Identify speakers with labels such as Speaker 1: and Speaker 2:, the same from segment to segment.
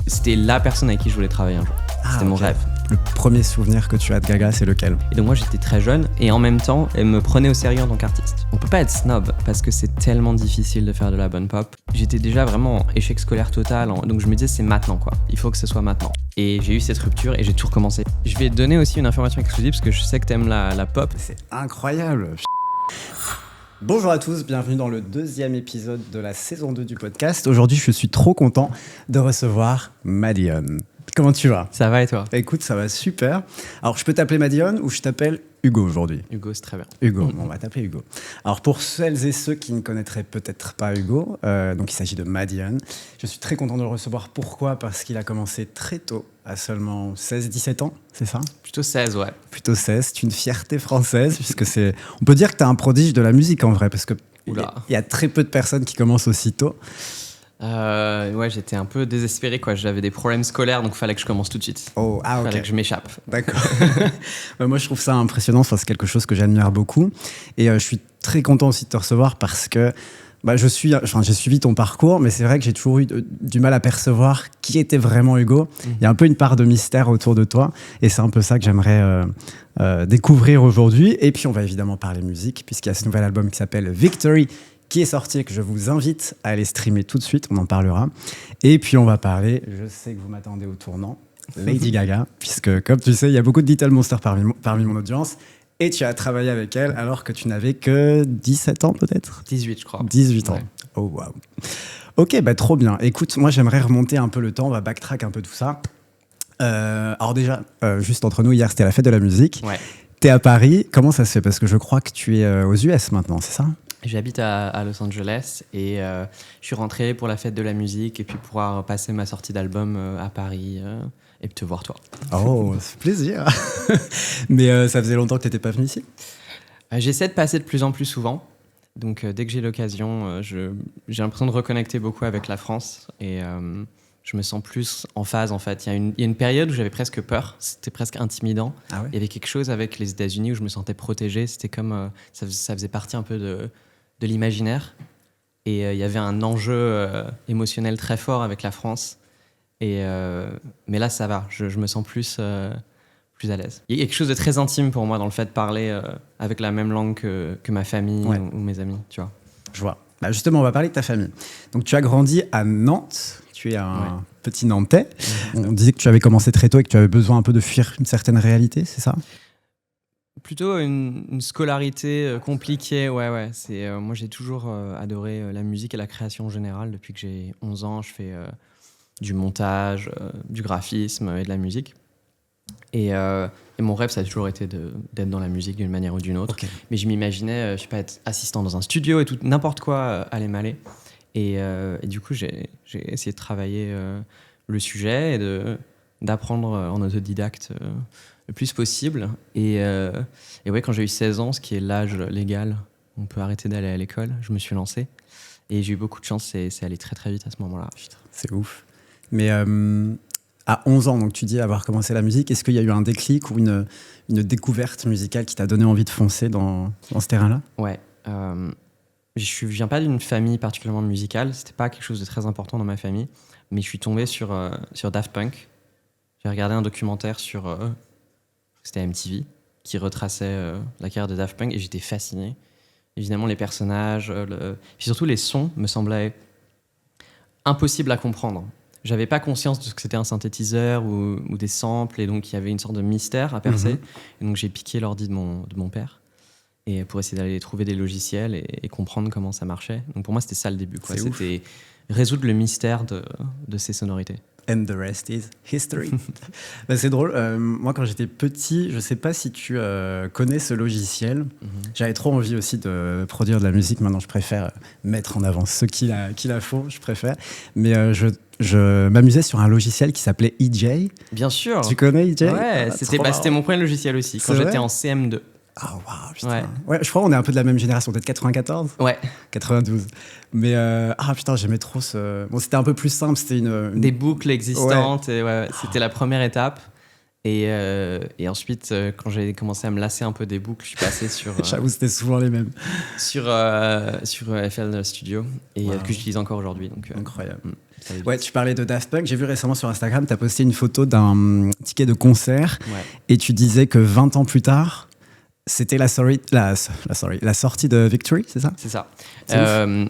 Speaker 1: c'était la personne avec qui je voulais travailler un jour. C'était mon rêve.
Speaker 2: Le premier souvenir que tu as de Gaga, c'est lequel?
Speaker 1: Et donc moi j'étais très jeune et en même temps elle me prenait au sérieux en tant qu'artiste. On peut pas être snob parce que c'est tellement difficile de faire de la bonne pop. J'étais déjà vraiment en échec scolaire total, donc je me disais c'est maintenant quoi, il faut que ce soit maintenant. Et j'ai eu cette rupture et j'ai tout recommencé. Je vais te donner aussi une information exclusive parce que je sais que t'aimes la pop.
Speaker 2: C'est incroyable. Bonjour à tous, bienvenue dans le 2e épisode de la saison 2 du podcast. Aujourd'hui je suis trop content de recevoir Madion. Comment tu vas?
Speaker 1: Ça va et toi?
Speaker 2: Écoute, ça va super. Alors, je peux t'appeler Madion ou je t'appelle Hugo aujourd'hui?
Speaker 1: Hugo, c'est très bien.
Speaker 2: Hugo, bon, on va t'appeler Hugo. Alors, pour celles et ceux qui ne connaîtraient peut-être pas Hugo, donc il s'agit de Madion, je suis très content de le recevoir. Pourquoi? Parce qu'il a commencé très tôt, à seulement 16-17 ans, c'est ça?
Speaker 1: Plutôt 16, ouais.
Speaker 2: Plutôt 16, c'est une fierté française, puisque c'est... On peut dire que tu es un prodige de la musique en vrai, parce que il y a très peu de personnes qui commencent aussi tôt.
Speaker 1: Ouais, j'étais un peu désespéré quoi. J'avais des problèmes scolaires donc fallait que je commence tout de suite.
Speaker 2: Ok.
Speaker 1: Fallait que je m'échappe.
Speaker 2: D'accord. Moi je trouve ça impressionnant, c'est quelque chose que j'admire beaucoup et je suis très content aussi de te recevoir parce que j'ai suivi ton parcours, mais c'est vrai que j'ai toujours eu du mal à percevoir qui était vraiment Hugo. Il y a un peu une part de mystère autour de toi et c'est un peu ça que j'aimerais découvrir aujourd'hui. Et puis on va évidemment parler musique puisqu'il y a ce nouvel album qui s'appelle Victory qui est sorti et que je vous invite à aller streamer tout de suite, on en parlera. Et puis on va parler, je sais que vous m'attendez au tournant, Lady Gaga, puisque comme tu sais, il y a beaucoup de Little Monsters parmi mon audience, et tu as travaillé avec elle alors que tu n'avais que 17 ans peut-être?
Speaker 1: 18 je crois.
Speaker 2: 18 ans,
Speaker 1: ouais.
Speaker 2: Oh waouh. Ok, trop bien. Écoute, moi j'aimerais remonter un peu le temps, on va backtrack un peu tout ça. Alors déjà, juste entre nous, hier c'était la fête de la musique.
Speaker 1: Ouais.
Speaker 2: T'es à Paris, comment ça se fait? Parce que je crois que tu es aux US maintenant, c'est ça?
Speaker 1: J'habite à Los Angeles et je suis rentré pour la fête de la musique et puis pouvoir passer ma sortie d'album à Paris et puis te voir toi.
Speaker 2: Oh, ça fait plaisir. Mais ça faisait longtemps que tu n'étais pas venu ici?
Speaker 1: J'essaie de passer de plus en plus souvent. Donc dès que j'ai l'occasion, j'ai l'impression de reconnecter beaucoup avec la France et je me sens plus en phase en fait. Il y a une période où j'avais presque peur, c'était presque intimidant.
Speaker 2: Ah ouais?
Speaker 1: Il y avait quelque chose avec les États-Unis où je me sentais protégé, c'était comme ça faisait partie un peu de l'imaginaire et il y avait un enjeu émotionnel très fort avec la France et mais là ça va, je me sens plus à l'aise. Il y a quelque chose de très intime pour moi dans le fait de parler avec la même langue que ma famille ou mes amis, tu vois.
Speaker 2: Je vois. Justement, on va parler de ta famille. Donc tu as grandi à Nantes, tu es un petit Nantais. On disait que tu avais commencé très tôt et que tu avais besoin un peu de fuir une certaine réalité, c'est ça?
Speaker 1: Plutôt une scolarité compliquée, ouais. Moi, j'ai toujours adoré la musique et la création en général. Depuis que j'ai 11 ans, je fais du montage, du graphisme et de la musique. Et mon rêve, ça a toujours été d'être dans la musique d'une manière ou d'une autre. Okay. Mais je m'imaginais, je sais pas, être assistant dans un studio et tout, n'importe quoi allait m'aller. Et du coup, j'ai essayé de travailler le sujet et d'apprendre en autodidacte le plus possible. Et ouais, quand j'ai eu 16 ans, ce qui est l'âge légal, on peut arrêter d'aller à l'école, je me suis lancé. Et j'ai eu beaucoup de chance, c'est allé très très vite à ce moment-là.
Speaker 2: Putain, c'est ouf. Mais à 11 ans, donc tu dis avoir commencé la musique, est-ce qu'il y a eu un déclic ou une découverte musicale qui t'a donné envie de foncer dans ce terrain-là?
Speaker 1: Ouais. Je viens pas d'une famille particulièrement musicale, c'était pas quelque chose de très important dans ma famille, mais je suis tombé sur Daft Punk. J'ai regardé un documentaire sur... c'était MTV, qui retraçait la carrière de Daft Punk, et j'étais fasciné. Évidemment, les personnages, puis surtout les sons me semblaient impossibles à comprendre. J'avais pas conscience de ce que c'était un synthétiseur ou des samples, et donc il y avait une sorte de mystère à percer. Et donc j'ai piqué l'ordi de mon père, et pour essayer d'aller trouver des logiciels et comprendre comment ça marchait. Donc pour moi, c'était ça le début, quoi. C'était résoudre le mystère de ces sonorités.
Speaker 2: And the rest is history. C'est drôle. Moi, quand j'étais petit, je sais pas si tu connais ce logiciel. J'avais trop envie aussi de produire de la musique. Maintenant, je préfère mettre en avant ceux qui la font. Je préfère. Mais je m'amusais sur un logiciel qui s'appelait EJ.
Speaker 1: Bien sûr.
Speaker 2: Tu connais EJ?
Speaker 1: Ouais, c'était mon premier logiciel aussi, quand j'étais en CM2.
Speaker 2: Ah waouh, putain. Ouais, je crois qu'on est un peu de la même génération, peut-être 94?
Speaker 1: Ouais.
Speaker 2: 92. Mais putain, j'aimais trop ce... Bon, c'était un peu plus simple, c'était
Speaker 1: des boucles existantes, et c'était la première étape. Et ensuite, quand j'ai commencé à me lasser un peu des boucles, je suis passé sur...
Speaker 2: J'avoue, c'était souvent les mêmes.
Speaker 1: Sur FL Studio, et que j'utilise encore aujourd'hui. Donc,
Speaker 2: incroyable.
Speaker 1: ça allait vite.
Speaker 2: Ouais, tu parlais de Daft Punk. J'ai vu récemment sur Instagram, tu as posté une photo d'un ticket de concert et tu disais que 20 ans plus tard, c'était la sortie de Victory, c'est ça?
Speaker 1: C'est ça.
Speaker 2: C'est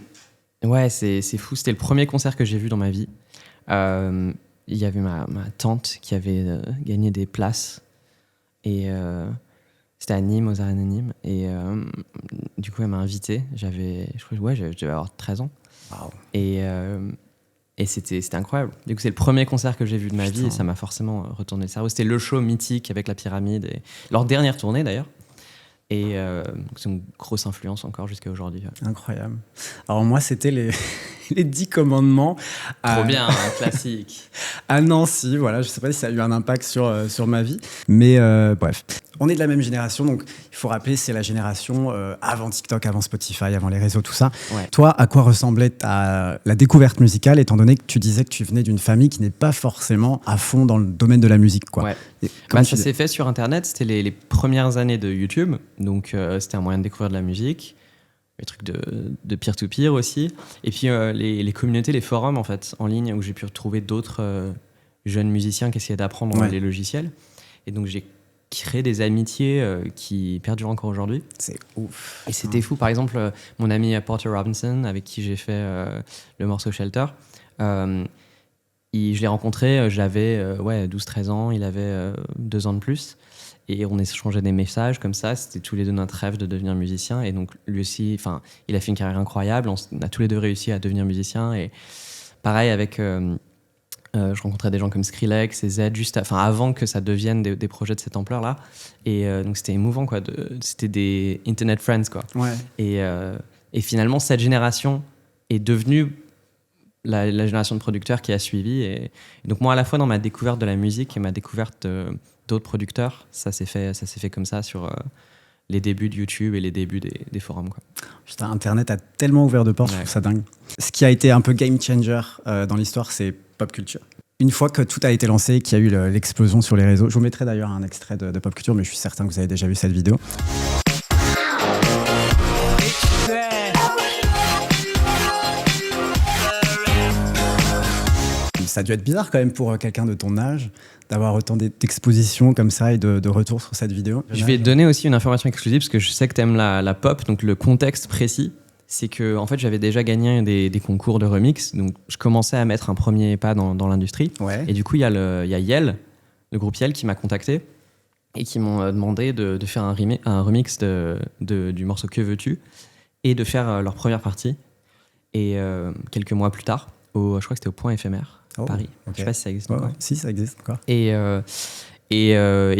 Speaker 1: Ouais, c'est fou. C'était le premier concert que j'ai vu dans ma vie. Il y avait ma tante qui avait gagné des places. Et c'était à Nîmes, aux Arènes de Nîmes. Et du coup, elle m'a invité. Je devais avoir 13 ans.
Speaker 2: Wow.
Speaker 1: Et c'était incroyable. Du coup, c'est le premier concert que j'ai vu de ma vie et ça m'a forcément retourné le cerveau. C'était le show mythique avec la pyramide. Et leur dernière tournée, d'ailleurs. Et c'est une grosse influence encore jusqu'à aujourd'hui.
Speaker 2: Incroyable. Alors moi, c'était les 10 commandements.
Speaker 1: Trop bien, un classique.
Speaker 2: À Nancy, voilà. Je sais pas si ça a eu un impact sur ma vie. Mais bref, on est de la même génération. Donc, il faut rappeler, c'est la génération avant TikTok, avant Spotify, avant les réseaux, tout ça.
Speaker 1: Ouais.
Speaker 2: Toi, à quoi ressemblait la découverte musicale, étant donné que tu disais que tu venais d'une famille qui n'est pas forcément à fond dans le domaine de la musique, quoi.
Speaker 1: Ouais. Ça s'est fait sur Internet. C'était les premières années de YouTube. Donc, c'était un moyen de découvrir de la musique. Les trucs de peer-to-peer aussi. Et puis, les communautés, les forums, en fait, en ligne, où j'ai pu retrouver d'autres jeunes musiciens qui essayaient d'apprendre les logiciels. Et donc, j'ai créé des amitiés qui perdurent encore aujourd'hui.
Speaker 2: C'est ouf.
Speaker 1: Et c'était fou. Par exemple, mon ami Porter Robinson, avec qui j'ai fait le morceau Shelter, je l'ai rencontré, j'avais 12-13 ans, il avait 2 ans de plus. Et on échangeait des messages comme ça. C'était tous les deux notre rêve de devenir musicien. Et donc, lui aussi, il a fait une carrière incroyable. On a tous les deux réussi à devenir musicien. Et pareil, avec, je rencontrais des gens comme Skrillex et Z, avant que ça devienne des projets de cette ampleur-là. Et donc, c'était émouvant, quoi. C'était des Internet Friends, quoi.
Speaker 2: Ouais.
Speaker 1: Et finalement, cette génération est devenue la génération de producteurs qui a suivi. Et donc, moi, à la fois dans ma découverte de la musique et ma découverte d'autres producteurs, ça s'est fait comme ça sur les débuts de YouTube et les débuts des forums, quoi.
Speaker 2: Putain, Internet a tellement ouvert de portes, je trouve ça dingue. Ce qui a été un peu game changer dans l'histoire, c'est pop culture. Une fois que tout a été lancé, qu'il y a eu l'explosion sur les réseaux, je vous mettrai d'ailleurs un extrait de pop culture, mais je suis certain que vous avez déjà vu cette vidéo. Ça a dû être bizarre quand même pour quelqu'un de ton âge d'avoir autant d'expositions comme ça et de retours sur cette vidéo.
Speaker 1: Je vais te donner aussi une information exclusive parce que je sais que tu aimes la pop, donc le contexte précis, c'est que en fait, j'avais déjà gagné des concours de remix, donc je commençais à mettre un premier pas dans l'industrie.
Speaker 2: Ouais.
Speaker 1: Et du coup, il y a Yel, le groupe Yel, qui m'a contacté et qui m'ont demandé de faire un remix du morceau Que veux-tu et de faire leur première partie. Et quelques mois plus tard, je crois que c'était au Point éphémère. Paris. Okay. Je sais pas si ça existe encore.
Speaker 2: Si, ça existe encore.
Speaker 1: Et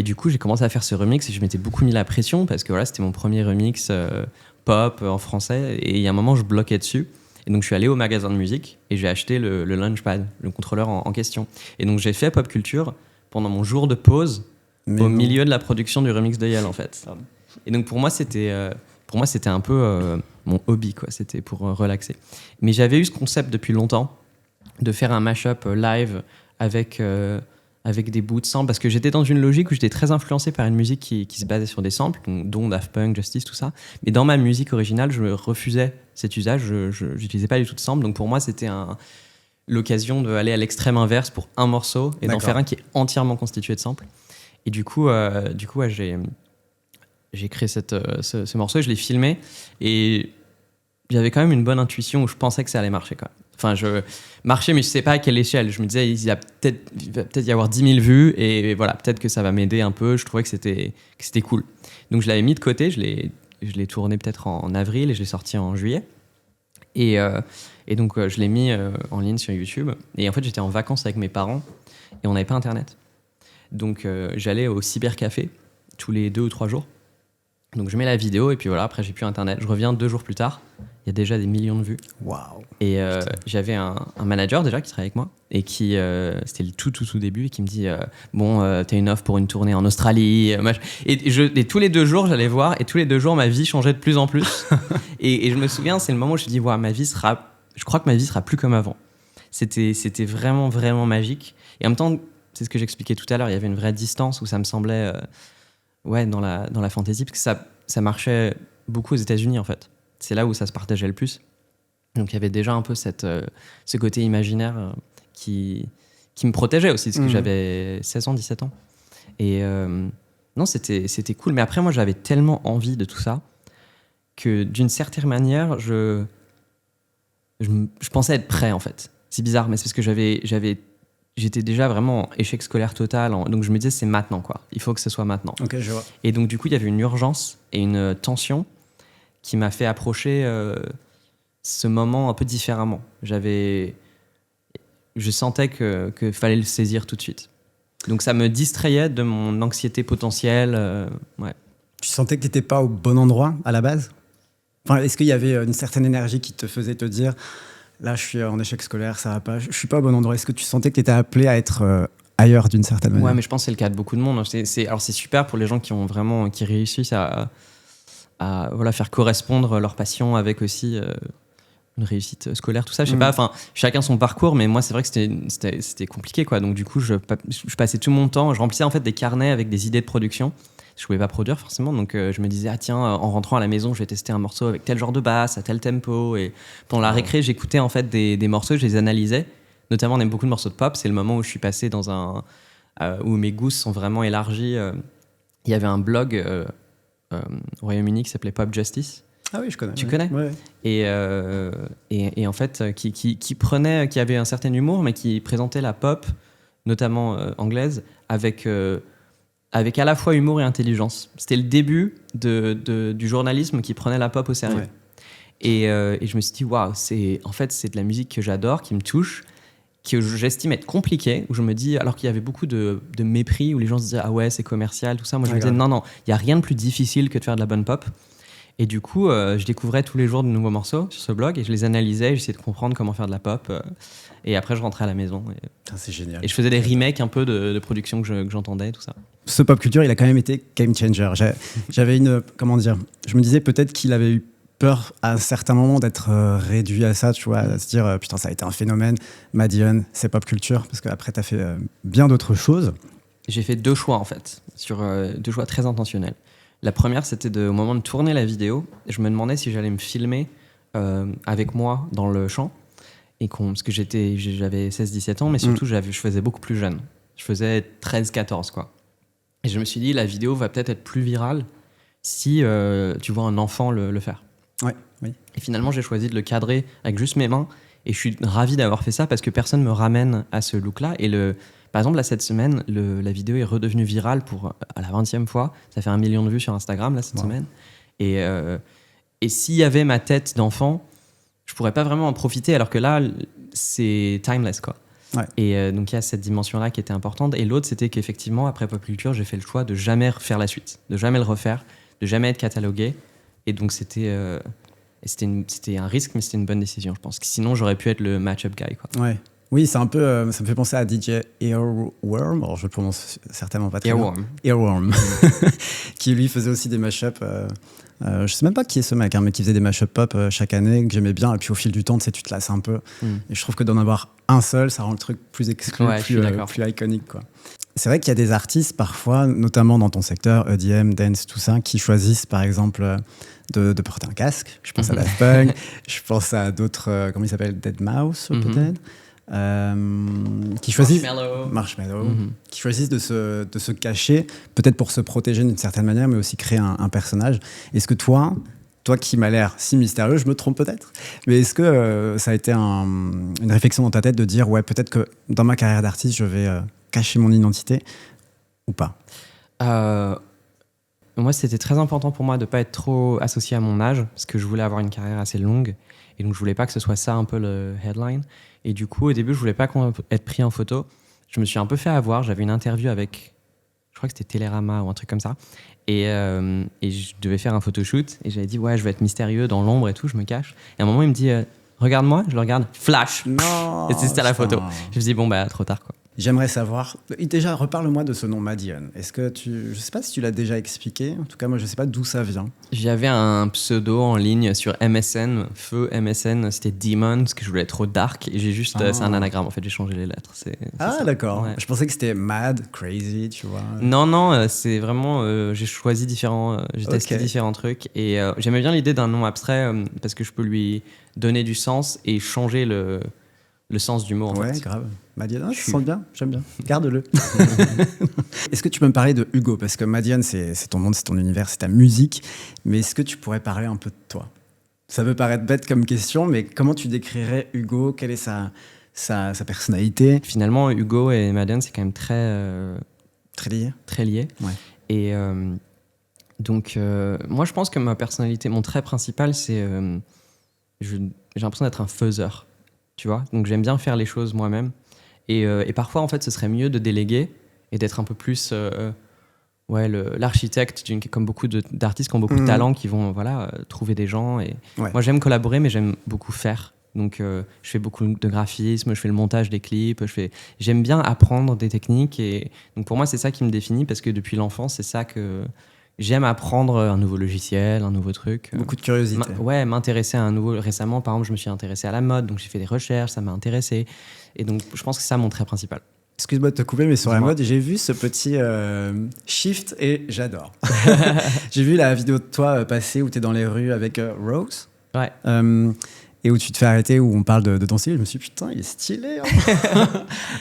Speaker 1: du coup, j'ai commencé à faire ce remix et je m'étais beaucoup mis la pression parce que voilà, c'était mon premier remix pop en français. Et il y a un moment, je bloquais dessus. Et donc, je suis allé au magasin de musique et j'ai acheté le Launchpad, le contrôleur en question. Et donc, j'ai fait Pop Culture pendant mon jour de pause milieu de la production du remix de Yel, en fait. Et donc, pour moi, c'était un peu mon hobby, quoi. C'était pour relaxer. Mais j'avais eu ce concept depuis longtemps de faire un mash-up live avec des bouts de samples, parce que j'étais dans une logique où j'étais très influencé par une musique qui se basait sur des samples, dont Daft Punk, Justice, tout ça. Mais dans ma musique originale, je refusais cet usage, je n'utilisais pas du tout de samples. Donc pour moi, c'était l'occasion d'aller à l'extrême inverse pour un morceau et d'en faire un qui est entièrement constitué de samples. Et du coup, j'ai créé ce morceau et je l'ai filmé. Et j'avais quand même une bonne intuition où je pensais que ça allait marcher, quoi. Enfin, je marchais, mais je ne sais pas à quelle échelle. Je me disais, il va peut-être y avoir 10 000 vues et voilà, peut-être que ça va m'aider un peu. Je trouvais que c'était cool. Donc, je l'avais mis de côté. Je l'ai tourné peut-être en avril et je l'ai sorti en juillet. Et donc, je l'ai mis en ligne sur YouTube. Et en fait, j'étais en vacances avec mes parents et on n'avait pas Internet. Donc, j'allais au cybercafé tous les 2 ou 3 jours. Donc, je mets la vidéo et puis voilà, après, j'ai plus Internet. Je reviens 2 jours plus tard. Il y a déjà des millions de vues.
Speaker 2: Waouh.
Speaker 1: Et j'avais un manager déjà qui travaillait avec moi et qui, c'était le tout début, et qui me dit t'as une offre pour une tournée en Australie. Et tous les 2 jours, j'allais voir, et tous les 2 jours, ma vie changeait de plus en plus. et je me souviens, c'est le moment où je me suis dit, je crois que ma vie sera plus comme avant. C'était vraiment, vraiment magique. Et en même temps, c'est ce que j'expliquais tout à l'heure, il y avait une vraie distance où ça me semblait dans la fantasy, parce que ça marchait beaucoup aux États-Unis en fait. C'est là où ça se partageait le plus. Donc il y avait déjà un peu ce côté imaginaire qui me protégeait aussi, parce que j'avais 16 ans, 17 ans. Et non, c'était cool. Mais après, moi, j'avais tellement envie de tout ça que d'une certaine manière, je pensais être prêt, en fait. C'est bizarre, mais c'est parce que j'étais déjà vraiment en échec scolaire total. Donc je me disais, c'est maintenant, quoi. Il faut que ce soit maintenant.
Speaker 2: Ok, je vois.
Speaker 1: Et donc, du coup, il y avait une urgence et une tension qui m'a fait approcher ce moment un peu différemment. Je sentais que fallait le saisir tout de suite. Donc ça me distrayait de mon anxiété potentielle. Ouais.
Speaker 2: Tu sentais que tu n'étais pas au bon endroit à la base? Enfin, est-ce qu'il y avait une certaine énergie qui te faisait te dire là, je suis en échec scolaire, ça va pas, je suis pas au bon endroit? Est-ce que tu sentais que tu étais appelé à être ailleurs d'une certaine manière?
Speaker 1: Ouais, mais je pense que c'est le cas de beaucoup de monde. Alors c'est super pour les gens qui réussissent à voilà, faire correspondre leur passion avec aussi une réussite scolaire, tout ça. Je sais pas, enfin, chacun son parcours, mais moi, c'est vrai que c'était compliqué, quoi. Donc, du coup, je passais tout mon temps, je remplissais en fait des carnets avec des idées de production. Je pouvais pas produire forcément, donc je me disais, ah tiens, en rentrant à la maison, je vais tester un morceau avec tel genre de basse, à tel tempo. Et pendant la récré, j'écoutais en fait des morceaux, je les analysais. Notamment, on aime beaucoup de morceaux de pop. C'est le moment où je suis passé dans où mes goûts sont vraiment élargis. Il y avait un blog au Royaume-Uni qui s'appelait Pop Justice.
Speaker 2: Ah oui, je connais.
Speaker 1: Tu connais?
Speaker 2: Ouais.
Speaker 1: Et en fait, qui avait un certain humour, mais qui présentait la pop, notamment anglaise, avec à la fois humour et intelligence. C'était le début du journalisme qui prenait la pop au sérieux. Ouais. Et je me suis dit, waouh, c'est de la musique que j'adore, qui me touche, que j'estime être compliquée, où je me dis, alors qu'il y avait beaucoup de mépris, où les gens se disaient, ah ouais, c'est commercial, tout ça. Moi, je me disais, non, il n'y a rien de plus difficile que de faire de la bonne pop. Et du coup, je découvrais tous les jours de nouveaux morceaux sur ce blog et je les analysais, j'essayais de comprendre comment faire de la pop. Et après, je rentrais à la maison.
Speaker 2: C'est génial.
Speaker 1: Et je faisais des remakes un peu de productions que j'entendais, tout ça.
Speaker 2: Ce pop culture, il a quand même été game changer. J'avais comment dire, je me disais peut-être qu'il avait eu peur à un certain moment d'être réduit à ça, tu vois, à se dire putain, ça a été un phénomène. Madion, c'est pop culture, parce qu'après, tu as fait bien d'autres choses.
Speaker 1: J'ai fait 2 choix en fait, sur 2 choix très intentionnels. La première, c'était au moment de tourner la vidéo, je me demandais si j'allais me filmer avec moi dans le champ, parce que j'avais 16-17 ans, mais surtout je faisais beaucoup plus jeune. Je faisais 13-14, quoi. Et je me suis dit, la vidéo va peut-être être plus virale si tu vois un enfant le faire.
Speaker 2: Ouais, oui.
Speaker 1: Et finalement, j'ai choisi de le cadrer avec juste mes mains, et je suis ravi d'avoir fait ça parce que personne me ramène à ce look-là. Et par exemple, là, cette semaine, la vidéo est redevenue virale à la 20e fois. Ça fait 1 million de vues sur Instagram, là, cette semaine. Et s'il y avait ma tête d'enfant, je pourrais pas vraiment en profiter, alors que là, c'est timeless, quoi.
Speaker 2: Ouais.
Speaker 1: Et donc, il y a cette dimension-là qui était importante. Et l'autre, c'était qu'effectivement, après Pop Culture, j'ai fait le choix de jamais refaire la suite, de jamais le refaire, de jamais être catalogué. Et donc, c'était un risque, mais c'était une bonne décision, je pense. Sinon, j'aurais pu être le match-up guy, quoi.
Speaker 2: Ouais. Oui, c'est un peu, ça me fait penser à DJ Earworm, alors je le prononce certainement pas très bien. Earworm, qui lui faisait aussi des mashups. Je sais même pas qui est ce mec, hein, mais qui faisait des mashups pop chaque année, que j'aimais bien. Et puis au fil du temps, tu sais, tu te lasses un peu. Et je trouve que d'en avoir un seul, ça rend le truc plus exclu, plus iconique, quoi. C'est vrai qu'il y a des artistes parfois, notamment dans ton secteur, EDM, dance, tout ça, qui choisissent par exemple de porter un casque. Je pense à Daft Punk, je pense à d'autres, comment il s'appelle, Deadmau5 peut-être. Qui choisissent Marshmello, qui choisissent de se cacher, peut-être pour se protéger d'une certaine manière, mais aussi créer un personnage. Est-ce que toi qui m'as l'air si mystérieux, je me trompe peut-être, mais est-ce que ça a été une réflexion dans ta tête de dire ouais, peut-être que dans ma carrière d'artiste, je vais cacher mon identité ou pas?
Speaker 1: Moi, c'était très important pour moi de ne pas être trop associé à mon âge, parce que je voulais avoir une carrière assez longue, et donc je voulais pas que ce soit ça un peu le headline. Et du coup, au début, je voulais pas être pris en photo. Je me suis un peu fait avoir. J'avais une interview avec, je crois que c'était Télérama ou un truc comme ça. Et je devais faire un photoshoot. Et j'avais dit, ouais, je vais être mystérieux dans l'ombre et tout, je me cache. Et à un moment, il me dit, regarde-moi. Je le regarde, flash.
Speaker 2: Non.
Speaker 1: Et c'était la photo. Je me dis, bon, bah, trop tard, quoi.
Speaker 2: J'aimerais savoir, déjà, reparle-moi de ce nom Madian. Je sais pas si tu l'as déjà expliqué, en tout cas, moi, je sais pas d'où ça vient.
Speaker 1: J'avais un pseudo en ligne sur MSN, feu MSN, c'était Demon, parce que je voulais être trop dark, et j'ai juste, c'est un anagramme, en fait, j'ai changé les lettres. C'est ça.
Speaker 2: D'accord.
Speaker 1: Ouais.
Speaker 2: Je pensais que c'était mad, crazy, tu vois.
Speaker 1: Non, c'est vraiment, j'ai choisi j'ai testé différents trucs, et j'aimais bien l'idée d'un nom abstrait, parce que je peux lui donner du sens et changer le sens du mot, en fait.
Speaker 2: Ouais, grave. Madian, je sens bien, j'aime bien. Garde-le. Est-ce que tu peux me parler de Hugo? Parce que Madian, c'est ton monde, c'est ton univers, c'est ta musique. Mais est-ce que tu pourrais parler un peu de toi? Ça peut paraître bête comme question, mais comment tu décrirais Hugo? Quelle est sa personnalité?
Speaker 1: Finalement, Hugo et Madian, c'est quand même
Speaker 2: Très lié.
Speaker 1: très lié.
Speaker 2: Ouais.
Speaker 1: Et donc, moi, je pense que ma personnalité, mon trait principal, c'est j'ai l'impression d'être un faiseur, tu vois. Donc, j'aime bien faire les choses moi-même. Et parfois, en fait, ce serait mieux de déléguer et d'être un peu plus l'architecte, comme beaucoup d'artistes qui ont beaucoup de talent, qui vont trouver des gens. Et moi, j'aime collaborer, mais j'aime beaucoup faire. Donc, je fais beaucoup de graphisme, je fais le montage des clips, j'aime bien apprendre des techniques. Et donc, pour moi, c'est ça qui me définit, parce que depuis l'enfance, c'est ça que j'aime apprendre, un nouveau logiciel, un nouveau truc.
Speaker 2: Beaucoup de curiosité.
Speaker 1: M'intéresser à un nouveau. Récemment, par exemple, je me suis intéressé à la mode, donc j'ai fait des recherches, ça m'a intéressé. Et donc, je pense que c'est ça mon trait principal.
Speaker 2: Excuse-moi de te couper, mais sur la mode, j'ai vu ce petit shift et j'adore. J'ai vu la vidéo de toi passer où tu es dans les rues avec Rose.
Speaker 1: Ouais.
Speaker 2: Et où tu te fais arrêter, où on parle de ton style. Je me suis dit, putain, il est stylé. Hein.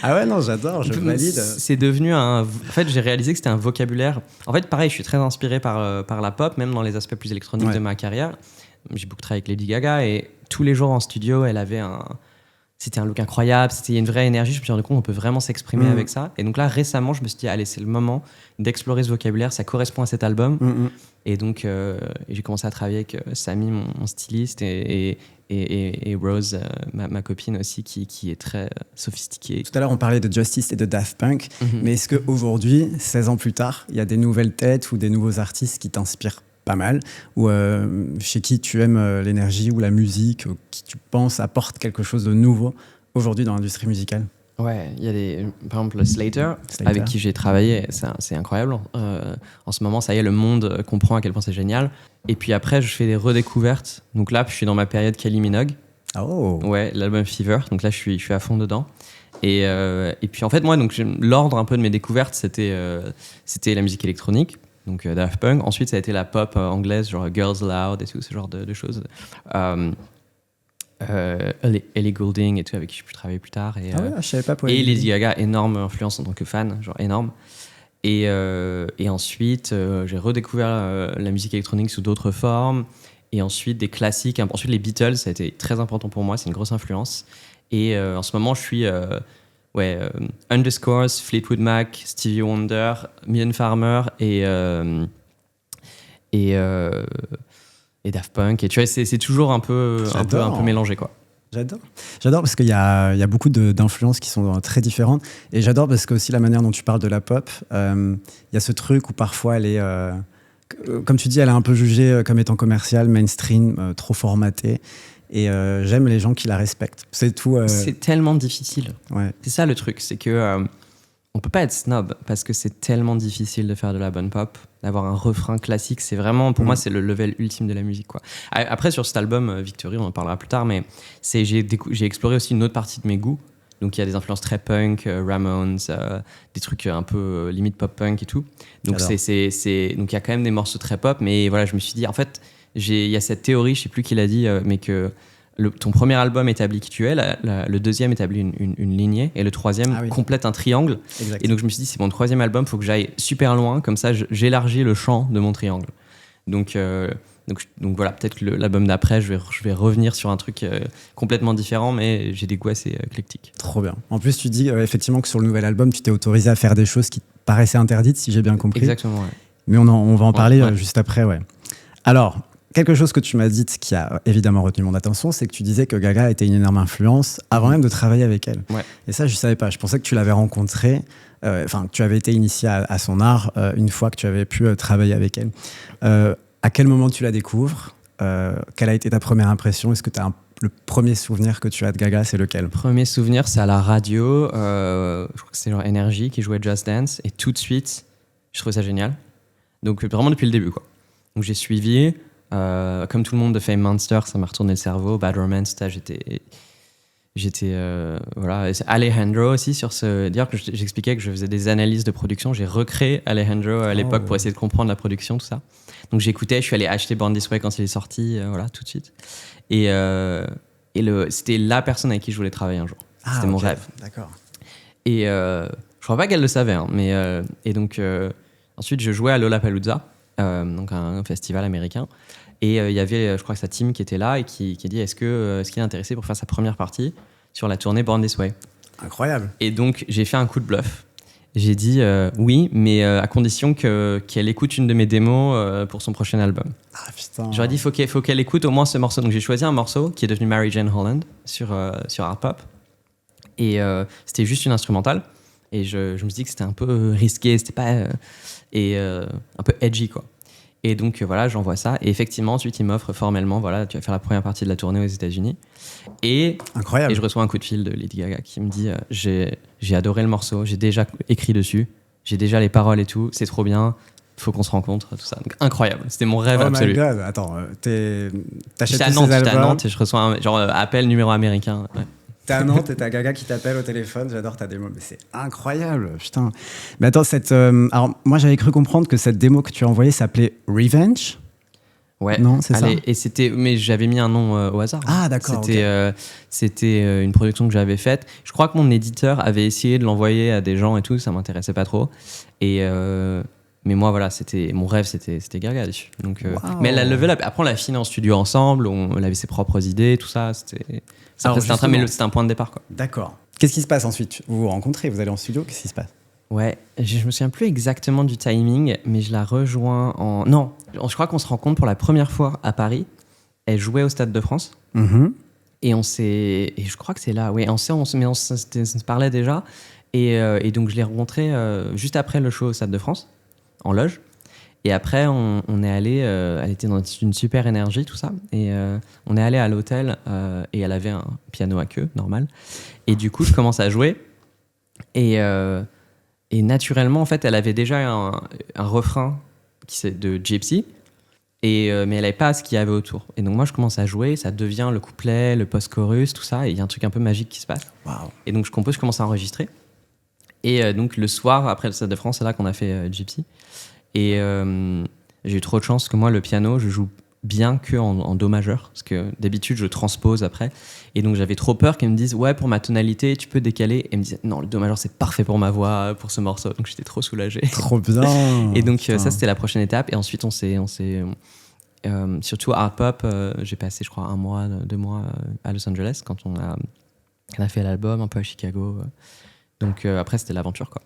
Speaker 2: Ah ouais, non, j'adore, je valide.
Speaker 1: C'est devenu En fait, j'ai réalisé que c'était un vocabulaire. En fait, pareil, je suis très inspiré par la pop, même dans les aspects plus électroniques de ma carrière. J'ai beaucoup travaillé avec Lady Gaga et tous les jours en studio, elle avait C'était un look incroyable, il y a une vraie énergie. Je me suis rendu compte qu'on peut vraiment s'exprimer avec ça. Et donc là, récemment, je me suis dit, allez, c'est le moment d'explorer ce vocabulaire. Ça correspond à cet album. Et donc, j'ai commencé à travailler avec Samy, mon styliste, et Rose, ma copine aussi, qui est très sophistiquée.
Speaker 2: Tout à l'heure, on parlait de Justice et de Daft Punk. Mais est-ce qu'aujourd'hui, 16 ans plus tard, il y a des nouvelles têtes ou des nouveaux artistes qui t'inspirent pas mal, ou chez qui tu aimes l'énergie ou la musique, ou qui tu penses apporte quelque chose de nouveau aujourd'hui dans l'industrie musicale?
Speaker 1: Ouais, il y a par exemple Slater, avec qui j'ai travaillé, c'est incroyable. En ce moment, ça y est, le monde comprend à quel point c'est génial. Et puis après, je fais des redécouvertes. Donc là, je suis dans ma période Kylie Minogue.
Speaker 2: Oh.
Speaker 1: Ouais, l'album Fever. Donc là, je suis à fond dedans. Et puis en fait, moi, donc l'ordre un peu de mes découvertes, c'était la musique électronique. Donc Daft Punk. Ensuite, ça a été la pop anglaise, genre Girls Aloud et tout ce genre de choses. Ellie Goulding et tout, avec qui je peux travailler plus tard. Et,
Speaker 2: je savais pas pour
Speaker 1: et Lady Gaga, énorme influence en tant que fan, genre énorme. Et ensuite, j'ai redécouvert la musique électronique sous d'autres formes. Et ensuite, des classiques. Ensuite, les Beatles, ça a été très important pour moi, c'est une grosse influence. Et en ce moment, je suis... Underscores, Fleetwood Mac, Stevie Wonder, Mylène Farmer et Daft Punk. Et tu vois, c'est toujours un peu mélangé, quoi.
Speaker 2: J'adore parce qu'il y a beaucoup d'influences qui sont très différentes. Et j'adore parce que aussi la manière dont tu parles de la pop, il y a ce truc où parfois elle est, comme tu dis, elle est un peu jugée comme étant commerciale, mainstream, trop formatée. Et j'aime les gens qui la respectent. C'est tout.
Speaker 1: C'est tellement difficile.
Speaker 2: Ouais.
Speaker 1: C'est ça le truc, c'est que on peut pas être snob parce que c'est tellement difficile de faire de la bonne pop, d'avoir un refrain classique. C'est vraiment, pour moi, c'est le level ultime de la musique, quoi. Après, sur cet album Victory, on en parlera plus tard, mais j'ai exploré aussi une autre partie de mes goûts. Donc il y a des influences très punk, Ramones, des trucs un peu limite pop punk et tout. Donc donc il y a quand même des morceaux très pop, mais voilà, je me suis dit, en fait, il y a cette théorie, je sais plus qui l'a dit, mais que ton premier album établit qui tu es, le deuxième établit une lignée, et le troisième complète un triangle.
Speaker 2: Exact.
Speaker 1: Et donc je me suis dit, c'est mon troisième album, il faut que j'aille super loin, comme ça j'élargis le champ de mon triangle. Donc voilà, peut-être que l'album d'après, je vais revenir sur un truc complètement différent, mais j'ai des goûts assez éclectiques.
Speaker 2: Trop bien. En plus, tu dis effectivement que sur le nouvel album, tu t'es autorisé à faire des choses qui te paraissaient interdites, si j'ai bien compris.
Speaker 1: Exactement, ouais.
Speaker 2: Mais on va en parler juste après, ouais. Alors, quelque chose que tu m'as dit qui a évidemment retenu mon attention, c'est que tu disais que Gaga était une énorme influence avant même de travailler avec elle.
Speaker 1: Ouais.
Speaker 2: Et ça, je ne savais pas. Je pensais que tu l'avais rencontrée, que tu avais été initié à son art une fois que tu avais pu travailler avec elle. À quel moment tu la découvres? Quelle a été ta première impression? Est-ce que tu as le premier souvenir que tu as de Gaga, c'est lequel?
Speaker 1: Premier souvenir, c'est à la radio. Je crois que c'est genre Energy qui jouait Just Dance. Et tout de suite, je trouvais ça génial. Donc vraiment depuis le début, quoi. Donc j'ai suivi. Comme tout le monde de Fame Monster, ça m'a retourné le cerveau. Bad Romance, voilà. Et c'est Alejandro aussi sur ce. D'ailleurs, que j'expliquais que je faisais des analyses de production. J'ai recréé Alejandro à l'époque pour essayer de comprendre la production, tout ça. Donc j'écoutais, je suis allé acheter Born This Way quand il est sorti, voilà, tout de suite. Et c'était la personne avec qui je voulais travailler un jour. C'était mon rêve.
Speaker 2: D'accord.
Speaker 1: Et je crois pas qu'elle le savait. Hein, mais, et donc, ensuite, je jouais à Lollapalooza, donc un festival américain. Et il y avait, je crois que sa team qui était là et qui a dit est-ce qu'il est intéressé pour faire sa première partie sur la tournée Born This Way.
Speaker 2: Incroyable.
Speaker 1: Et donc, j'ai fait un coup de bluff. J'ai dit oui, mais à condition qu'elle écoute une de mes démos pour son prochain album.
Speaker 2: Ah putain.
Speaker 1: J'aurais dit faut qu'elle écoute au moins ce morceau. Donc j'ai choisi un morceau qui est devenu Mary Jane Holland sur Art Pop. Et c'était juste une instrumentale. Et je me suis dit que c'était un peu risqué, c'était pas un peu edgy, quoi. Et donc voilà, j'envoie ça. Et effectivement, ensuite, il m'offre formellement, voilà, tu vas faire la première partie de la tournée aux États-Unis.
Speaker 2: Incroyable.
Speaker 1: Et je reçois un coup de fil de Lady Gaga qui me dit j'ai adoré le morceau, j'ai déjà écrit dessus, j'ai déjà les paroles et tout, c'est trop bien, faut qu'on se rencontre, tout ça. Donc, incroyable, c'était mon rêve absolu.
Speaker 2: Oh my god, attends, t'achètes
Speaker 1: J'étais à
Speaker 2: tous
Speaker 1: Nantes,
Speaker 2: ces albums.
Speaker 1: à Nantes et je reçois un appel numéro américain. Ouais.
Speaker 2: T'es à Nantes et t'as Gaga qui t'appelle au téléphone, j'adore ta démo, mais c'est incroyable, putain. Mais attends, alors moi j'avais cru comprendre que cette démo que tu as envoyée s'appelait Revenge.
Speaker 1: Ouais,
Speaker 2: non, c'est ça.
Speaker 1: Et c'était, mais j'avais mis un nom au hasard.
Speaker 2: Ah d'accord.
Speaker 1: C'était une production que j'avais faite. Je crois que mon éditeur avait essayé de l'envoyer à des gens et tout, ça m'intéressait pas trop. Mais moi voilà, mon rêve, c'était Gaga dessus. Donc,
Speaker 2: wow.
Speaker 1: Mais elle a levé après on l'a affiné en studio ensemble, elle avait ses propres idées, tout ça. C'était un point de départ, quoi.
Speaker 2: D'accord. Qu'est-ce qui se passe ensuite? Vous vous rencontrez, vous allez en studio, qu'est-ce qui se passe?
Speaker 1: Ouais, je me souviens plus exactement du timing, mais je la rejoins Non, je crois qu'on se rencontre pour la première fois à Paris. Elle jouait au Stade de France.
Speaker 2: Mm-hmm.
Speaker 1: Et je crois que c'est là, oui, on se parlait déjà. Et donc je l'ai rencontrée juste après le show au Stade de France, en loge. Et après, on est allé, elle était dans une super énergie, tout ça. Et on est allé à l'hôtel et elle avait un piano à queue, normal. Et du coup, je commence à jouer. Et naturellement, en fait, elle avait déjà un refrain de Gypsy, mais elle n'avait pas ce qu'il y avait autour. Et donc moi, je commence à jouer, ça devient le couplet, le post-chorus, tout ça, et il y a un truc un peu magique qui se passe.
Speaker 2: Wow.
Speaker 1: Et donc je compose, je commence à enregistrer. Et donc le soir, après le Stade de France, c'est là qu'on a fait Gypsy. Et j'ai eu trop de chance que moi, le piano, je joue bien que en do majeur, parce que d'habitude je transpose après, et donc j'avais trop peur qu'elle me dise ouais, pour ma tonalité tu peux décaler, et elle me disait non, le do majeur c'est parfait pour ma voix, pour ce morceau, donc j'étais trop soulagé.
Speaker 2: Trop bien.
Speaker 1: Et donc ça c'était la prochaine étape, et ensuite on s'est surtout Art Pop, j'ai passé je crois 2 mois à Los Angeles quand on a fait l'album, un peu à Chicago, donc après c'était l'aventure, quoi.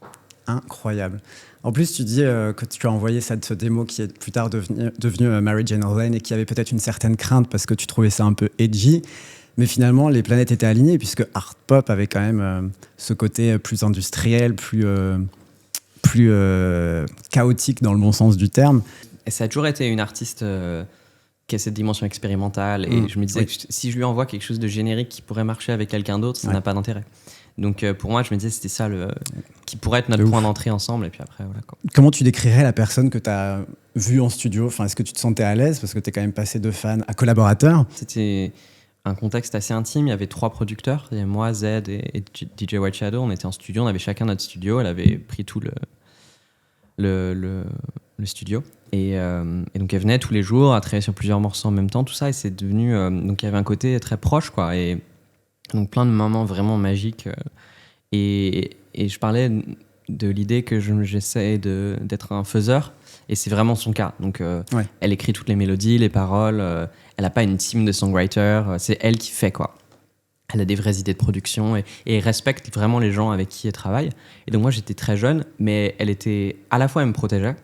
Speaker 2: Incroyable. En plus, tu dis que tu as envoyé cette démo qui est plus tard devenue Mary Jane Holland et qui avait peut-être une certaine crainte parce que tu trouvais ça un peu edgy. Mais finalement, les planètes étaient alignées puisque Art Pop avait quand même ce côté plus industriel, plus chaotique dans le bon sens du terme.
Speaker 1: Et ça a toujours été une artiste qui a cette dimension expérimentale. Et je me disais que si je lui envoie quelque chose de générique qui pourrait marcher avec quelqu'un d'autre, ça n'a pas d'intérêt. Donc pour moi, je me disais c'était ça qui pourrait être notre point d'entrée ensemble. Et puis après, voilà, quoi.
Speaker 2: Comment tu décrirais la personne que tu as vue en studio? Enfin, est-ce que tu te sentais à l'aise? Parce que tu es quand même passé de fan à collaborateur.
Speaker 1: C'était un contexte assez intime. Il y avait 3 producteurs. Il y avait moi, Z et DJ White Shadow. On était en studio. On avait chacun notre studio. Elle avait pris tout le studio. Et donc elle venait tous les jours à travailler sur plusieurs morceaux en même temps. Tout ça. Et c'est devenu... donc il y avait un côté très proche, quoi. Et donc plein de moments vraiment magiques. Et je parlais de l'idée que j'essaie d'être un faiseur, et c'est vraiment son cas. Donc elle écrit toutes les mélodies, les paroles, elle n'a pas une team de songwriters, c'est elle qui fait, quoi. Elle a des vraies idées de production et elle respecte vraiment les gens avec qui elle travaille. Et donc moi j'étais très jeune, mais elle était à la fois, elle me protégeait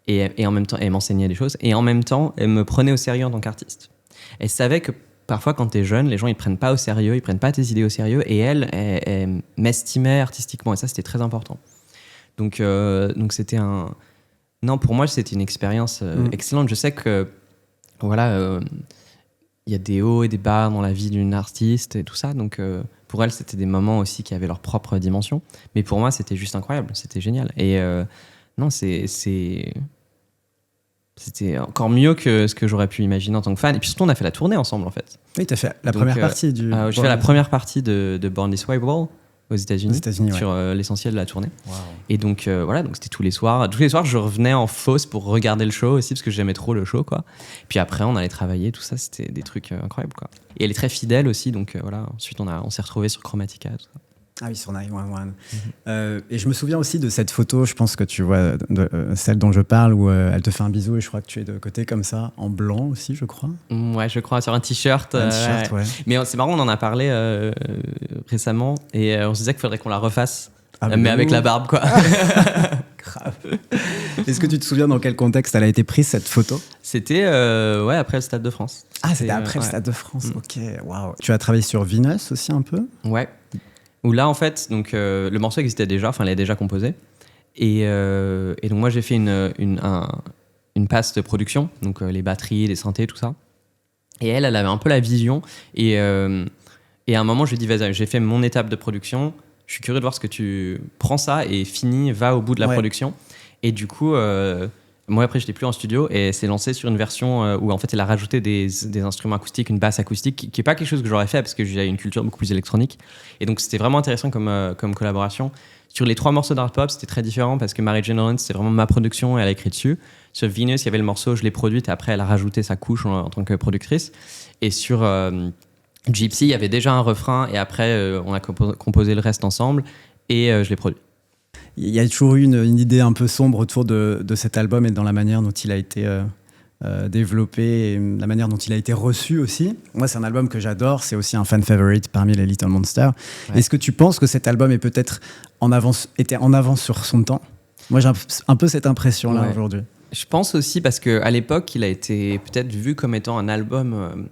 Speaker 1: et en même temps elle m'enseignait des choses, et en même temps elle me prenait au sérieux en tant qu'artiste. Elle savait que parfois, quand t'es jeune, les gens ils prennent pas au sérieux, ils prennent pas tes idées au sérieux, et elle m'estimait artistiquement, et ça c'était très important. Donc c'était non, pour moi c'était une expérience excellente. Je sais que voilà, il y a des hauts et des bas dans la vie d'une artiste et tout ça. Donc, pour elle, c'était des moments aussi qui avaient leur propre dimension. Mais pour moi, c'était juste incroyable. C'était génial. Et non, c'était encore mieux que ce que j'aurais pu imaginer en tant que fan. Et puis surtout, on a fait la tournée ensemble, en fait.
Speaker 2: Oui, tu as fait la première partie du...
Speaker 1: je fais la première partie de Born This Way Wall aux États-Unis sur l'essentiel de la tournée. Wow. Et donc, voilà, donc c'était tous les soirs. Tous les soirs, je revenais en fosse pour regarder le show aussi, parce que j'aimais trop le show, quoi. Puis après, on allait travailler, tout ça, c'était des trucs incroyables, quoi. Et elle est très fidèle aussi, donc voilà. Ensuite, on s'est retrouvés sur Chromatica, tout ça.
Speaker 2: Ah oui, sur 911. Et je me souviens aussi de cette photo, je pense que tu vois, celle dont je parle, où elle te fait un bisou et je crois que tu es de côté comme ça, en blanc aussi, je crois.
Speaker 1: Ouais, je crois, sur un t-shirt.
Speaker 2: Ouais.
Speaker 1: Mais c'est marrant, on en a parlé récemment et on se disait qu'il faudrait qu'on la refasse, mais avec la barbe, quoi.
Speaker 2: Grave. Est-ce que tu te souviens dans quel contexte elle a été prise, cette photo ?
Speaker 1: C'était après le Stade de France.
Speaker 2: C'était après le Stade de France, ok, waouh. Tu as travaillé sur Venus aussi un peu ?
Speaker 1: Ouais. Où là, en fait, donc, le morceau existait déjà, enfin, il est déjà composé. Et donc, moi, j'ai fait une passe de production, donc les batteries, les synthés, tout ça. Et elle avait un peu la vision. Et à un moment, je lui ai dit, vas-y, j'ai fait mon étape de production. Je suis curieux de voir ce que tu prends ça et va au bout de la production. Et du coup, moi, après, j'étais plus en studio et c'est lancé sur une version où, en fait, elle a rajouté des instruments acoustiques, une basse acoustique, qui n'est pas quelque chose que j'aurais fait parce que j'ai une culture beaucoup plus électronique. Et donc, c'était vraiment intéressant comme collaboration. Sur les 3 morceaux d'art pop, c'était très différent parce que Mary Jane Lawrence, c'était vraiment ma production et elle a écrit dessus. Sur Venus, il y avait le morceau, je l'ai produite et après, elle a rajouté sa couche en tant que productrice. Et sur Gypsy, il y avait déjà un refrain et après, on a composé le reste ensemble et je l'ai produit.
Speaker 2: Il y a toujours eu une idée un peu sombre autour de cet album et dans la manière dont il a été développé et la manière dont il a été reçu aussi. Moi, c'est un album que j'adore, c'est aussi un fan favorite parmi les Little Monsters. Ouais. Est-ce que tu penses que cet album est peut-être était en avance sur son temps ? Moi, j'ai un peu cette impression-là aujourd'hui.
Speaker 1: Je pense aussi parce qu'à l'époque, il a été peut-être vu comme étant un album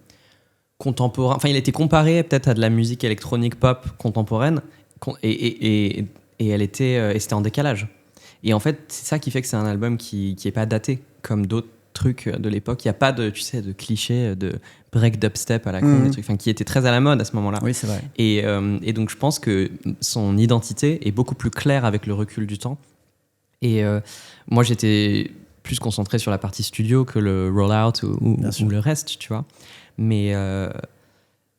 Speaker 1: contemporain. Enfin, il a été comparé peut-être à de la musique électronique pop contemporaine et c'était en décalage. Et en fait, c'est ça qui fait que c'est un album qui est pas daté, comme d'autres trucs de l'époque. Il n'y a pas de clichés de break dubstep à la con, des trucs qui étaient très à la mode à ce moment-là.
Speaker 2: Oui, c'est vrai.
Speaker 1: Et donc, je pense que son identité est beaucoup plus claire avec le recul du temps. Et moi, j'étais plus concentré sur la partie studio que le rollout ou le reste, tu vois. Mais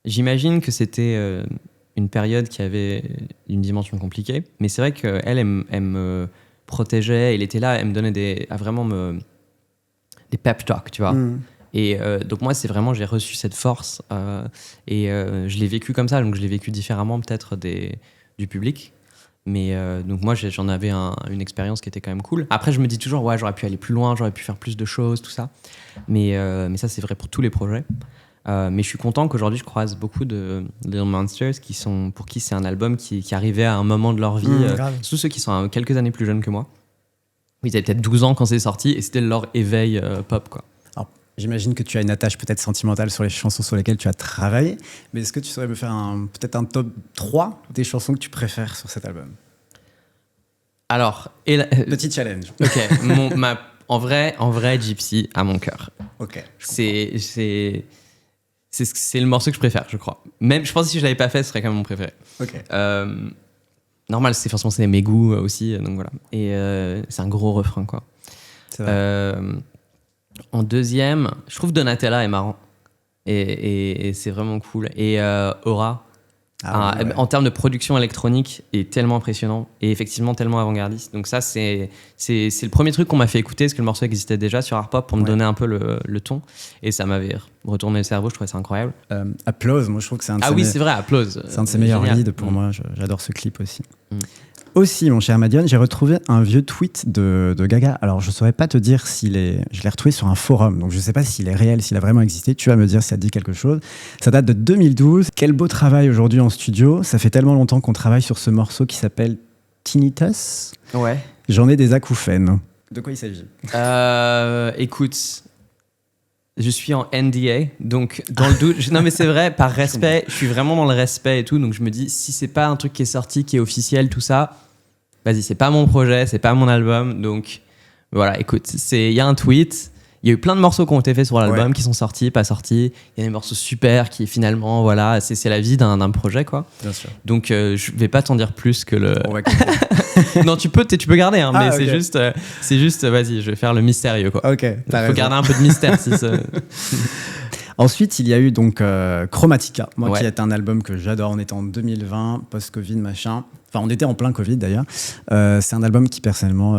Speaker 1: j'imagine que c'était... une période qui avait une dimension compliquée, mais c'est vrai qu'elle, elle me protégeait, elle était là, elle me donnait des pep talks, tu vois. Et donc moi, c'est vraiment, j'ai reçu cette force et je l'ai vécu comme ça, donc je l'ai vécu différemment peut-être du public. Mais donc moi, j'en avais une expérience qui était quand même cool. Après, je me dis toujours, ouais, j'aurais pu aller plus loin, j'aurais pu faire plus de choses, tout ça. Mais ça, c'est vrai pour tous les projets. Mais je suis content qu'aujourd'hui je croise beaucoup de Little Monsters pour qui c'est un album qui arrivait à un moment de leur vie, surtout ceux qui sont quelques années plus jeunes que moi. Ils avaient peut-être 12 ans quand c'est sorti et c'était leur éveil pop, quoi.
Speaker 2: Alors, j'imagine que tu as une attache peut-être sentimentale sur les chansons sur lesquelles tu as travaillé, mais est-ce que tu saurais me faire peut-être un top 3 des chansons que tu préfères sur cet album ?
Speaker 1: Alors,
Speaker 2: petit challenge.
Speaker 1: Ok, en vrai, Gypsy a mon cœur.
Speaker 2: Ok.
Speaker 1: C'est le morceau que je préfère, je crois. Même, je pense que si je l'avais pas fait, ce serait quand même mon préféré.
Speaker 2: Ok.
Speaker 1: Normal, forcément, c'est mes goûts aussi, donc voilà. Et c'est un gros refrain, quoi.
Speaker 2: C'est vrai.
Speaker 1: En deuxième, je trouve Donatella est marrant. Et c'est vraiment cool. Et Aura, en termes de production électronique, est tellement impressionnant et effectivement tellement avant-gardiste. Donc ça, c'est le premier truc qu'on m'a fait écouter, parce que le morceau existait déjà sur Art Pop pour me donner un peu le ton. Et ça m'avait retourné le cerveau, je trouvais ça incroyable.
Speaker 2: Applause, moi je trouve que c'est un de
Speaker 1: c'est vrai, Applause.
Speaker 2: C'est un de ses meilleurs leads pour moi, j'adore ce clip aussi. Aussi, mon cher Madiane, j'ai retrouvé un vieux tweet de Gaga. Alors, je ne saurais pas te dire je l'ai retrouvé sur un forum, donc je ne sais pas s'il est réel, s'il a vraiment existé. Tu vas me dire si ça te dit quelque chose. Ça date de 2012. Quel beau travail aujourd'hui en studio. Ça fait tellement longtemps qu'on travaille sur ce morceau qui s'appelle Tinnitus.
Speaker 1: Ouais.
Speaker 2: J'en ai des acouphènes. De quoi il s'agit ?
Speaker 1: Écoute, je suis en NDA, donc dans le doute... Non mais c'est vrai, par respect, je suis vraiment dans le respect et tout, donc je me dis, si c'est pas un truc qui est sorti, qui est officiel, tout ça, vas-y, c'est pas mon projet, c'est pas mon album, donc voilà, écoute, il y a un tweet, il y a eu plein de morceaux qui ont été faits sur l'album, qui sont sortis, pas sortis. Il y a des morceaux super qui finalement, voilà, c'est la vie d'un projet, quoi.
Speaker 2: Bien sûr.
Speaker 1: Donc je vais pas t'en dire plus que le.
Speaker 2: On va
Speaker 1: Non, tu peux garder, hein, mais
Speaker 2: okay.
Speaker 1: c'est juste, vas-y, je vais faire le mystérieux, quoi.
Speaker 2: Ok.
Speaker 1: Il faut garder un peu de mystère, si ça.
Speaker 2: Ensuite, il y a eu donc Chromatica, moi qui
Speaker 1: Ouais.
Speaker 2: est un album que j'adore. On était en 2020, post-Covid, machin. Enfin, on était en plein Covid d'ailleurs. C'est un album qui personnellement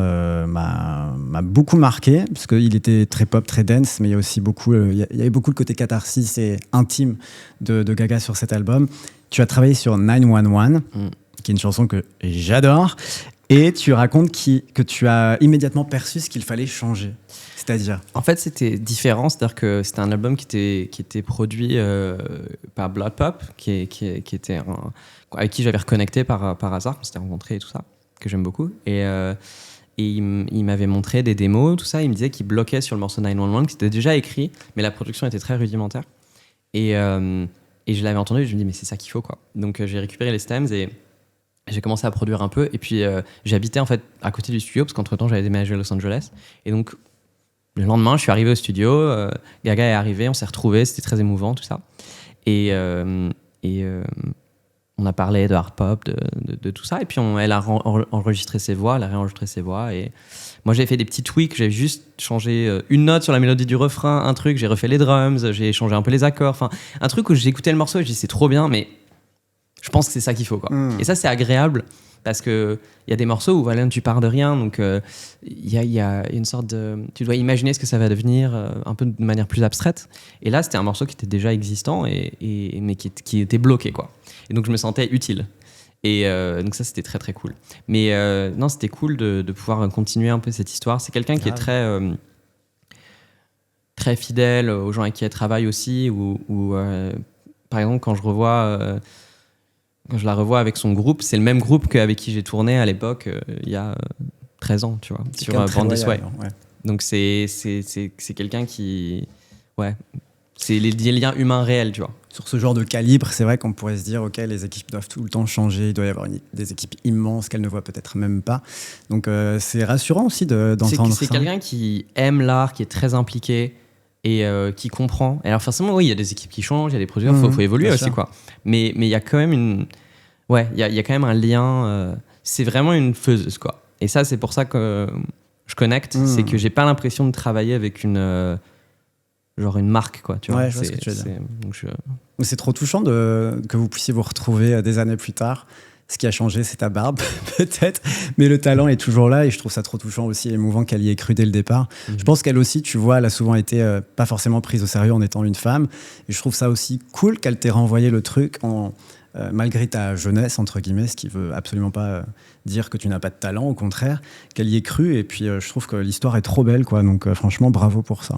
Speaker 2: m'a beaucoup marqué parce qu'il était très pop, très dance, mais il y a aussi beaucoup, il y avait beaucoup le côté catharsis et intime de Gaga sur cet album. Tu as travaillé sur 911, qui est une chanson que j'adore, et tu racontes que tu as immédiatement perçu ce qu'il fallait changer. C'est-à-dire ?
Speaker 1: En fait, c'était différent, c'est-à-dire que c'était un album qui était produit par Blood Pop, qui était avec qui j'avais reconnecté par hasard, on s'était rencontrés et tout ça, que j'aime beaucoup. Et il m'avait montré des démos, tout ça. Il me disait qu'il bloquait sur le morceau 911, qui était déjà écrit, mais la production était très rudimentaire. Et je l'avais entendu et je me dis, mais c'est ça qu'il faut, quoi. Donc j'ai récupéré les stems et j'ai commencé à produire un peu. Et puis j'habitais en fait à côté du studio, parce qu'entre-temps, j'avais déménagé à Los Angeles. Et donc, le lendemain, je suis arrivé au studio, Gaga est arrivée, on s'est retrouvés, c'était très émouvant, tout ça. Et on a parlé de hard pop, de tout ça. Et puis elle a enregistré ses voix, elle a réenregistré ses voix. Et moi, j'ai fait des petits tweaks, j'ai juste changé une note sur la mélodie du refrain, un truc, j'ai refait les drums, j'ai changé un peu les accords. Enfin, un truc où j'ai écouté le morceau et j'ai dit c'est trop bien, mais je pense que c'est ça qu'il faut, quoi. Et ça, c'est agréable. Parce qu'il y a des morceaux où voilà, tu pars de rien, donc il y a une sorte de... Tu dois imaginer ce que ça va devenir un peu de manière plus abstraite. Et là, c'était un morceau qui était déjà existant, mais qui était bloqué, quoi. Et donc, je me sentais utile. Et donc ça, c'était très, très cool. Mais non, c'était cool de pouvoir continuer un peu cette histoire. C'est quelqu'un qui est très, très fidèle aux gens avec qui elle travaille aussi. Par exemple, quand je la revois avec son groupe, c'est le même groupe qu'avec qui j'ai tourné à l'époque, il y a 13 ans, tu vois, sur Born This Way. Ouais. Donc c'est quelqu'un qui... Ouais, c'est les liens humains réels, tu vois.
Speaker 2: Sur ce genre de calibre, c'est vrai qu'on pourrait se dire, ok, les équipes doivent tout le temps changer, il doit y avoir des équipes immenses qu'elles ne voient peut-être même pas. Donc c'est rassurant aussi d'entendre ça.
Speaker 1: C'est quelqu'un qui aime l'art, qui est très impliqué et qui comprend. Et alors forcément, oui, il y a des équipes qui changent, il y a des producteurs, faut évoluer aussi, quoi. Mais il y a quand même il y a quand même un lien. C'est vraiment une faiseuse, quoi. Et ça, c'est pour ça que je connecte, c'est que j'ai pas l'impression de travailler avec une marque, quoi. Tu vois.
Speaker 2: Ouais, je vois ce que tu veux dire. C'est trop touchant que vous puissiez vous retrouver des années plus tard. Ce qui a changé, c'est ta barbe, peut-être. Mais le talent est toujours là et je trouve ça trop touchant aussi, émouvant qu'elle y ait cru dès le départ. Je pense qu'elle aussi, tu vois, elle a souvent été pas forcément prise au sérieux en étant une femme. Et je trouve ça aussi cool qu'elle t'ait renvoyé le truc malgré ta jeunesse, entre guillemets, ce qui veut absolument pas dire que tu n'as pas de talent, au contraire, qu'elle y ait cru. Et puis, je trouve que l'histoire est trop belle, quoi. Donc, franchement, bravo pour ça.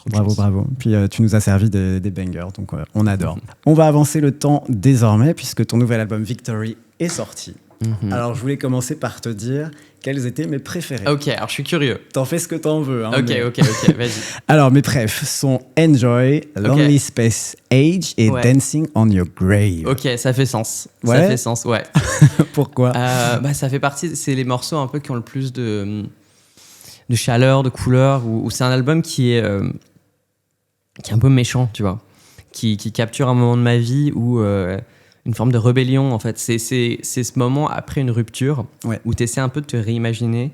Speaker 2: Bravo. Puis tu nous as servi des bangers, donc on adore. On va avancer le temps désormais, puisque ton nouvel album Victory est sorti. Alors je voulais commencer par te dire quels étaient mes préférés.
Speaker 1: Ok, alors je suis curieux.
Speaker 2: T'en fais ce que t'en veux. Hein,
Speaker 1: ok, vas-y.
Speaker 2: Alors mes préfs sont Enjoy, Lonely Space Age et Dancing on Your Grave.
Speaker 1: Ok, ça fait sens.
Speaker 2: Ouais.
Speaker 1: Ça fait sens, ouais.
Speaker 2: Pourquoi
Speaker 1: ça fait partie, c'est les morceaux un peu qui ont le plus de chaleur, de couleur, où c'est un album qui est un peu méchant, tu vois, qui capture un moment de ma vie où une forme de rébellion, en fait. C'est ce moment après une rupture où tu essaies un peu de te réimaginer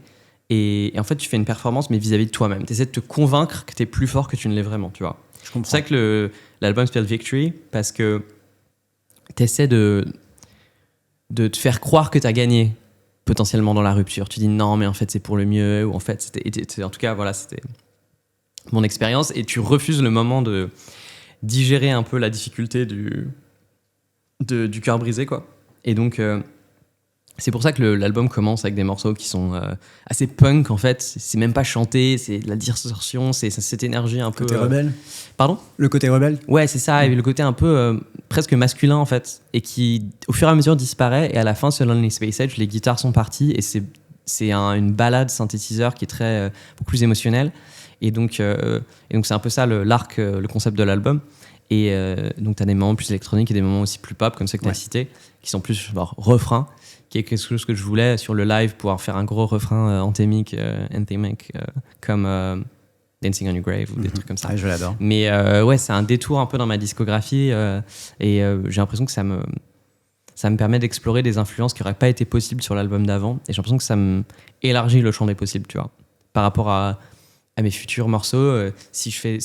Speaker 1: et en fait tu fais une performance mais vis-à-vis de toi-même. Tu essaies de te convaincre que tu es plus fort que tu ne l'es vraiment, tu vois.
Speaker 2: Je comprends.
Speaker 1: C'est ça que l'album s'appelle Victory, parce que tu essaies de te faire croire que tu as gagné potentiellement dans la rupture. Tu dis non, mais en fait c'est pour le mieux, ou en fait c'était en tout cas voilà, c'était mon expérience, et tu refuses le moment de digérer un peu la difficulté du cœur brisé, quoi. Et donc c'est pour ça que l'album commence avec des morceaux qui sont assez punk, en fait. C'est même pas chanté, c'est de la distorsion, c'est cette énergie un peu...
Speaker 2: Le côté rebelle.
Speaker 1: Pardon ?
Speaker 2: Le côté rebelle.
Speaker 1: Ouais, c'est ça, et le côté un peu presque masculin, en fait, et qui au fur et à mesure disparaît, et à la fin sur Lonely Space Age, les guitares sont parties et c'est une balade synthétiseur qui est très beaucoup plus émotionnelle, et donc c'est un peu ça l'arc, le concept de l'album. Et donc tu as des moments plus électroniques et des moments aussi plus pop comme ceux que tu as cités, qui sont plus genre refrains, qui est quelque chose que je voulais sur le live, pouvoir faire un gros refrain anthémique comme Dancing on Your Grave ou des trucs comme ça.
Speaker 2: Ouais, je l'adore.
Speaker 1: Mais ouais, c'est un détour un peu dans ma discographie et j'ai l'impression que ça me permet d'explorer des influences qui n'auraient pas été possibles sur l'album d'avant. Et j'ai l'impression que ça me élargit le champ des possibles, tu vois. Par rapport à mes futurs morceaux, si je fais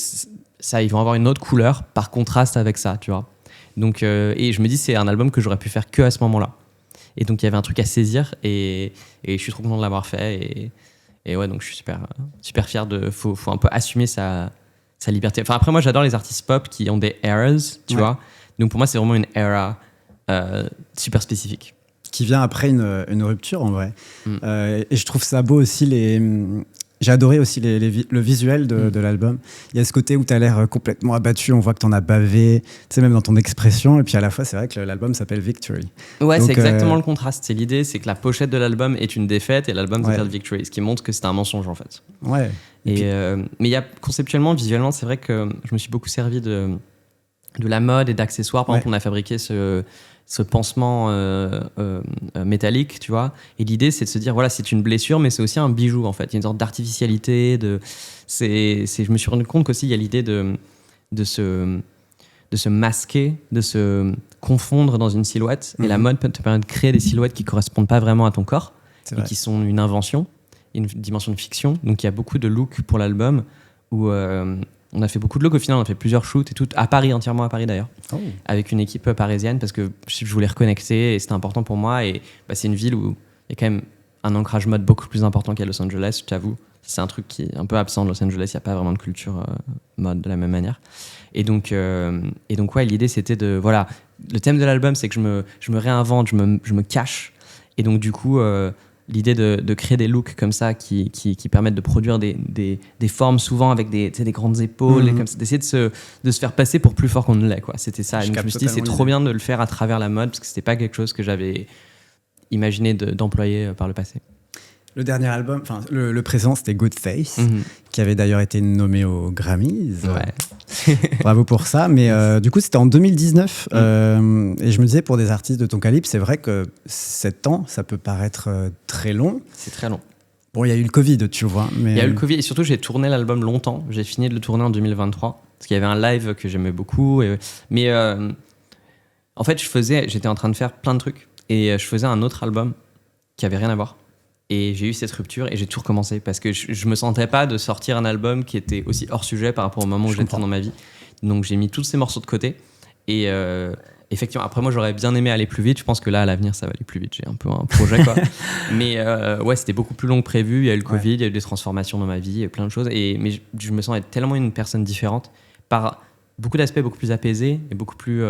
Speaker 1: ça, ils vont avoir une autre couleur par contraste avec ça, tu vois. Donc, et je me dis, c'est un album que j'aurais pu faire que à ce moment-là. Et donc, il y avait un truc à saisir et je suis trop content de l'avoir fait. Et ouais, donc je suis super fier de. Faut un peu assumer sa liberté. Enfin, après, moi, j'adore les artistes pop qui ont des eras, tu vois. Donc, pour moi, c'est vraiment une era super spécifique.
Speaker 2: Qui vient après une rupture, en vrai. Et je trouve ça beau aussi, j'ai adoré aussi le visuel de l'album. Il y a ce côté où tu as l'air complètement abattu, on voit que tu en as bavé, tu sais, même dans ton expression. Et puis à la fois, c'est vrai que l'album s'appelle Victory.
Speaker 1: Ouais, donc, c'est exactement le contraste. C'est l'idée, c'est que la pochette de l'album est une défaite et l'album s'appelle Victory, ce qui montre que c'est un mensonge en fait.
Speaker 2: Ouais.
Speaker 1: Mais il y a conceptuellement, visuellement, c'est vrai que je me suis beaucoup servi de la mode et d'accessoires. Par exemple, on a fabriqué ce pansement métallique, tu vois. Et l'idée, c'est de se dire, voilà, c'est une blessure, mais c'est aussi un bijou, en fait. Il y a une sorte d'artificialité. Je me suis rendu compte qu'aussi, il y a l'idée de se masquer, de se confondre dans une silhouette. Et la mode peut te permettre de créer des silhouettes qui ne correspondent pas vraiment à ton corps et qui sont une invention, une dimension de fiction. Donc, il y a beaucoup de looks pour l'album où... on a fait beaucoup de looks au final, on a fait plusieurs shoots et tout, à Paris, entièrement à Paris d'ailleurs, avec une équipe parisienne parce que je voulais reconnecter et c'était important pour moi. Et c'est une ville où il y a quand même un ancrage mode beaucoup plus important qu'à Los Angeles, je t'avoue. C'est un truc qui est un peu absent de Los Angeles, il n'y a pas vraiment de culture mode de la même manière. Et donc ouais, l'idée c'était de. Voilà, le thème de l'album c'est que je me réinvente, je me cache. Et donc du coup. L'idée de créer des looks comme ça qui permettent de produire des formes souvent avec des grandes épaules, et comme ça, d'essayer de se faire passer pour plus fort qu'on ne l'est, quoi. C'était ça. Je me suis dit, c'est trop bien de le faire à travers la mode parce que c'était pas quelque chose que j'avais imaginé d'employer par le passé.
Speaker 2: Le dernier album, enfin le présent, c'était Good Face, qui avait d'ailleurs été nommé aux Grammys.
Speaker 1: Ouais.
Speaker 2: Bravo pour ça. Mais du coup, c'était en 2019. Et je me disais, pour des artistes de ton calibre, c'est vrai que 7 ans, ça peut paraître très long.
Speaker 1: C'est très long.
Speaker 2: Bon, il y a eu le Covid, tu vois. Mais...
Speaker 1: Il y a eu le Covid et surtout, j'ai tourné l'album longtemps. J'ai fini de le tourner en 2023 parce qu'il y avait un live que j'aimais beaucoup. Mais en fait, j'étais en train de faire plein de trucs et je faisais un autre album qui avait rien à voir. Et j'ai eu cette rupture et j'ai tout recommencé parce que je me sentais pas de sortir un album qui était aussi hors sujet par rapport au moment où j'étais dans ma vie. Donc j'ai mis tous ces morceaux de côté et effectivement, après moi j'aurais bien aimé aller plus vite. Je pense que là à l'avenir ça va aller plus vite. J'ai un peu un projet quoi. Mais ouais, c'était beaucoup plus long que prévu. Il y a eu le Covid, il y a eu des transformations dans ma vie, et plein de choses. Mais je me sens être tellement une personne différente par beaucoup d'aspects beaucoup plus apaisés et beaucoup plus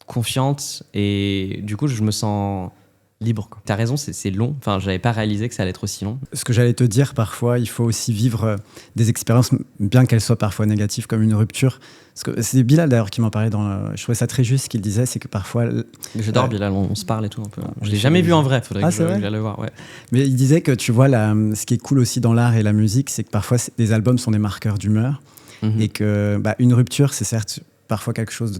Speaker 1: confiante. Et du coup je me sens libre, quoi. T'as raison, c'est long. Enfin, j'avais pas réalisé que ça allait être aussi long.
Speaker 2: Ce que j'allais te dire, parfois, il faut aussi vivre des expériences, bien qu'elles soient parfois négatives, comme une rupture. Parce que c'est Bilal d'ailleurs qui m'en parlait. Je trouvais ça très juste ce qu'il disait, c'est que parfois.
Speaker 1: J'adore Bilal, on se parle et tout un peu. Je l'ai jamais vu en vrai. Faudrait que j'aille le voir. Ouais.
Speaker 2: Mais il disait que tu vois, ce qui est cool aussi dans l'art et la musique, c'est que parfois des albums sont des marqueurs d'humeur et que une rupture, c'est certes parfois quelque chose de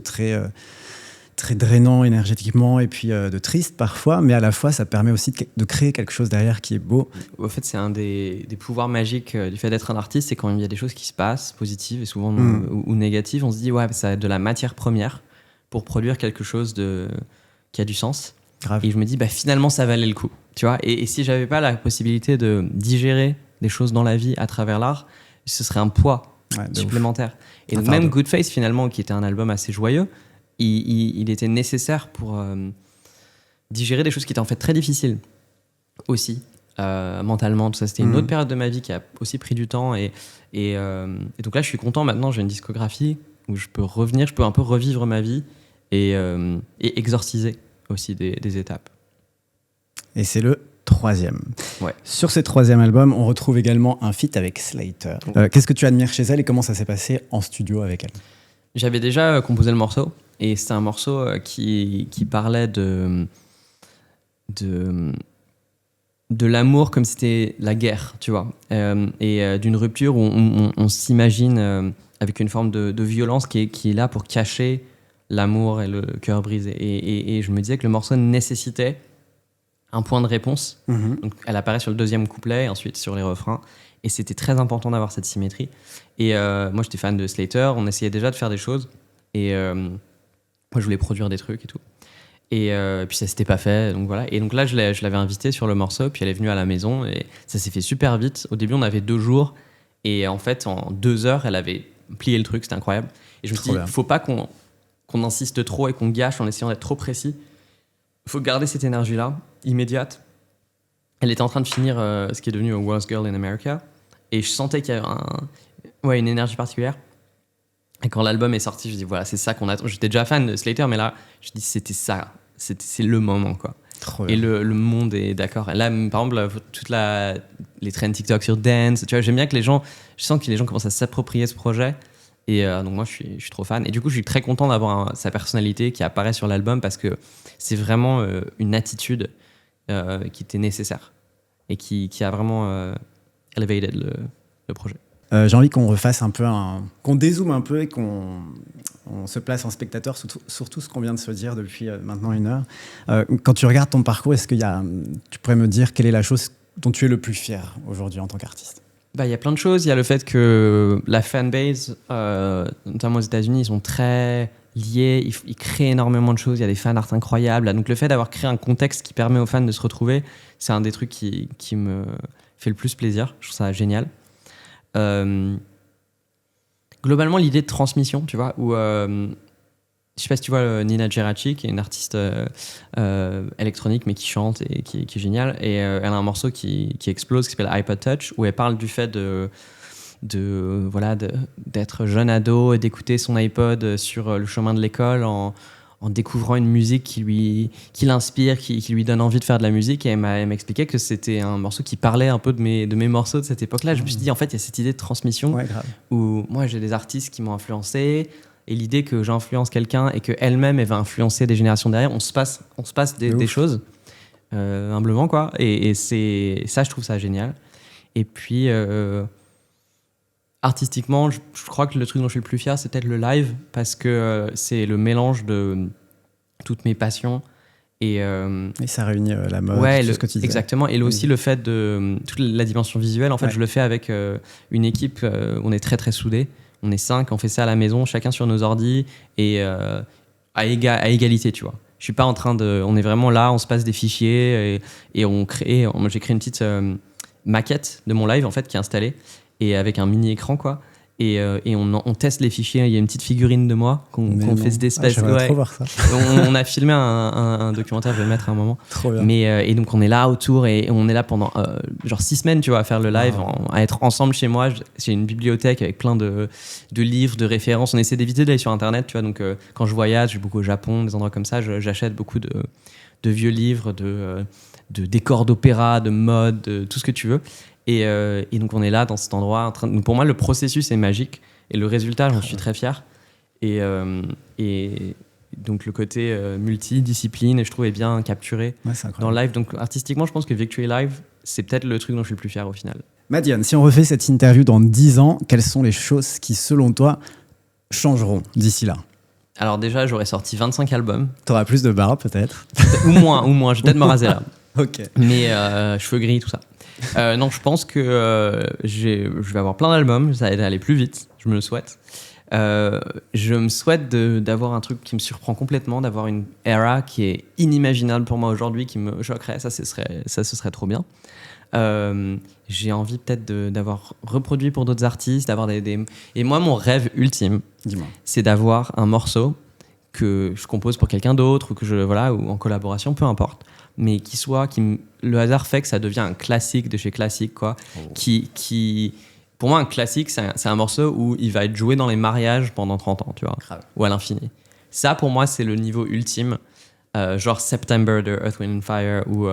Speaker 2: très drainant énergétiquement et puis de triste parfois, mais à la fois ça permet aussi de créer quelque chose derrière qui est beau.
Speaker 1: En fait, c'est un des pouvoirs magiques du fait d'être un artiste, c'est quand il y a des choses qui se passent, positives et souvent ou négatives, on se dit ouais, ça a de la matière première pour produire quelque chose qui a du sens.
Speaker 2: Grave.
Speaker 1: Et je me dis finalement ça valait le coup, tu vois. Et si j'avais pas la possibilité de digérer des choses dans la vie à travers l'art, ce serait un poids supplémentaire. Et donc même Good Face finalement, qui était un album assez joyeux, il était nécessaire pour digérer des choses qui étaient en fait très difficiles aussi, mentalement, tout ça. C'était une autre période de ma vie qui a aussi pris du temps et donc là je suis content maintenant, j'ai une discographie où je peux revenir, je peux un peu revivre ma vie et exorciser aussi des étapes.
Speaker 2: Et c'est le 3e.
Speaker 1: Ouais.
Speaker 2: Sur ce 3e album, on retrouve également un feat avec Slater. Qu'est-ce que tu admires chez elle et comment ça s'est passé en studio avec elle?
Speaker 1: J'avais déjà composé le morceau et c'était un morceau qui parlait de l'amour comme si c'était la guerre, tu vois, et d'une rupture où on s'imagine avec une forme de violence qui est là pour cacher l'amour et le cœur brisé. Et je me disais que le morceau nécessitait un point de réponse.
Speaker 2: Mhm.
Speaker 1: Donc, elle apparaît sur le deuxième couplet et ensuite sur les refrains. Et c'était très important d'avoir cette symétrie. Et moi, j'étais fan de Slater. On essayait déjà de faire des choses. Et moi, je voulais produire des trucs et tout. Et puis ça s'était pas fait. Donc voilà. Et donc là, je l'avais invitée sur le morceau. Puis elle est venue à la maison. Et ça s'est fait super vite. Au début, on avait 2 jours. Et en fait, en 2 heures, elle avait plié le truc. C'était incroyable. Et je me suis dit, faut pas qu'on insiste trop et qu'on gâche en essayant d'être trop précis. Il faut garder cette énergie-là, immédiate. Elle était en train de finir ce qui est devenu Worst Girl in America. Et je sentais qu'il y avait une énergie particulière. Et quand l'album est sorti, je dis voilà, c'est ça qu'on attend. J'étais déjà fan de Slater, mais là, je dis c'était ça. C'est le moment, quoi.
Speaker 2: Trop
Speaker 1: Et
Speaker 2: bien.
Speaker 1: le monde est d'accord. Et là, par exemple, les trends TikTok sur Dance, tu vois, j'aime bien que je sens que les gens commencent à s'approprier ce projet. Et donc moi, je suis trop fan. Et du coup, je suis très content d'avoir sa personnalité qui apparaît sur l'album parce que c'est vraiment une attitude qui était nécessaire et qui a vraiment elevated le projet.
Speaker 2: J'ai envie qu'on refasse un peu qu'on dézoome un peu et qu'on se place en spectateur sur tout ce qu'on vient de se dire depuis maintenant 1 heure. Quand tu regardes ton parcours, tu pourrais me dire quelle est la chose dont tu es le plus fier aujourd'hui en tant qu'artiste?
Speaker 1: Il y a plein de choses. Il y a le fait que la fanbase, notamment aux États-Unis, ils sont très liés. Ils créent énormément de choses. Il y a des fan art incroyables. Donc le fait d'avoir créé un contexte qui permet aux fans de se retrouver, c'est un des trucs qui me fait le plus plaisir. Je trouve ça génial. Globalement, l'idée de transmission, tu vois, où je sais pas si tu vois Nina Geraci, qui est une artiste électronique mais qui chante et qui est géniale, et elle a un morceau qui explose qui s'appelle iPod Touch, où elle parle du fait d'être jeune ado et d'écouter son iPod sur le chemin de l'école en découvrant une musique qui l'inspire, qui lui donne envie de faire de la musique. Et elle m'expliquait que c'était un morceau qui parlait un peu de mes morceaux de cette époque-là. Je me suis dit, en fait, il y a cette idée de transmission où moi, j'ai des artistes qui m'ont influencé. Et l'idée que j'influence quelqu'un et qu'elle-même, elle va influencer des générations derrière, on se passe des choses, humblement, quoi. Et c'est ça, je trouve ça génial. Et puis... artistiquement, je crois que le truc dont je suis le plus fier, c'est peut-être le live, parce que c'est le mélange de toutes mes passions. Et
Speaker 2: ça réunit la mode, tout ce que tu disais.
Speaker 1: Exactement. Et aussi le fait de toute la dimension visuelle. En fait, je le fais avec une équipe, on est très très soudés. On est 5, on fait ça à la maison, chacun sur nos ordis, et à égalité, tu vois. Je suis pas en train de... On est vraiment là, on se passe des fichiers, et on crée... Moi, j'ai créé une petite maquette de mon live, en fait, qui est installée, et avec un mini écran, quoi, et on teste les fichiers. Il y a une petite figurine de moi qu'on fait cette espèce.
Speaker 2: J'aimerais trop voir ça.
Speaker 1: on a filmé un documentaire, je vais le mettre à un moment.
Speaker 2: Trop bien.
Speaker 1: Mais et donc on est là autour et on est là pendant genre 6 semaines, tu vois, à faire le live, à être ensemble chez moi. J'ai une bibliothèque avec plein de livres, de références. On essaie d'éviter d'aller sur internet, tu vois. Donc quand je voyage, je vais beaucoup au Japon, des endroits comme ça, j'achète beaucoup de vieux livres, de décors d'opéra, de mode, de tout ce que tu veux. Et donc on est là dans cet endroit donc pour moi le processus est magique et le résultat, j'en suis très fier. Et donc le côté multidiscipline, je trouve, est bien capturé dans le live. Donc artistiquement, je pense que Victory Live, c'est peut-être le truc dont je suis le plus fier au final.
Speaker 2: Madiane, si on refait cette interview dans 10 ans, quelles sont les choses qui, selon toi, changeront d'ici là?
Speaker 1: Alors déjà, j'aurais sorti 25 albums.
Speaker 2: T'auras plus de barbe peut-être?
Speaker 1: Ou moins, je vais peut-être me raser là.
Speaker 2: Ok.
Speaker 1: Mais cheveux gris, tout ça. Non, je pense que je vais avoir plein d'albums, ça va aller plus vite, je me le souhaite. Je me souhaite d'avoir un truc qui me surprend complètement, d'avoir une era qui est inimaginable pour moi aujourd'hui, qui me choquerait, ça ce serait trop bien. J'ai envie peut-être d'avoir reproduit pour d'autres artistes, d'avoir Et moi, mon rêve ultime, c'est d'avoir un morceau que je compose pour quelqu'un d'autre ou en collaboration, peu importe, mais le hasard fait que ça devient un classique de chez classique, quoi. Pour moi, un classique, c'est un morceau où il va être joué dans les mariages pendant 30 ans, tu vois, ou à l'infini. Ça, pour moi, c'est le niveau ultime, genre September de Earth, Wind and Fire, ou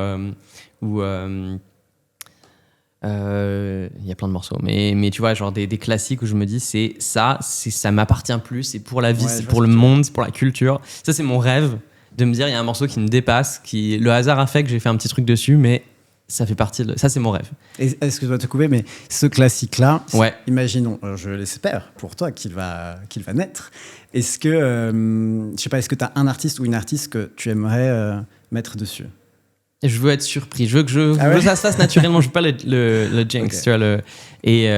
Speaker 1: il y a plein de morceaux, mais tu vois, genre des classiques où je me dis ça m'appartient plus, c'est pour la vie, c'est pour le monde, c'est pour la culture. Ça, c'est mon rêve, de me dire il y a un morceau qui me dépasse, le hasard a fait que j'ai fait un petit truc dessus, mais ça fait partie ça, c'est mon rêve.
Speaker 2: Et est-ce que je dois te couper, mais ce classique-là, imaginons, je l'espère pour toi qu'il va naître. Est-ce que, je sais pas, est-ce que tu as un artiste ou une artiste que tu aimerais mettre dessus?
Speaker 1: Je veux être surpris. Je veux que ça se fasse naturellement. Je veux pas le jinx,
Speaker 2: Okay.
Speaker 1: tu vois. Et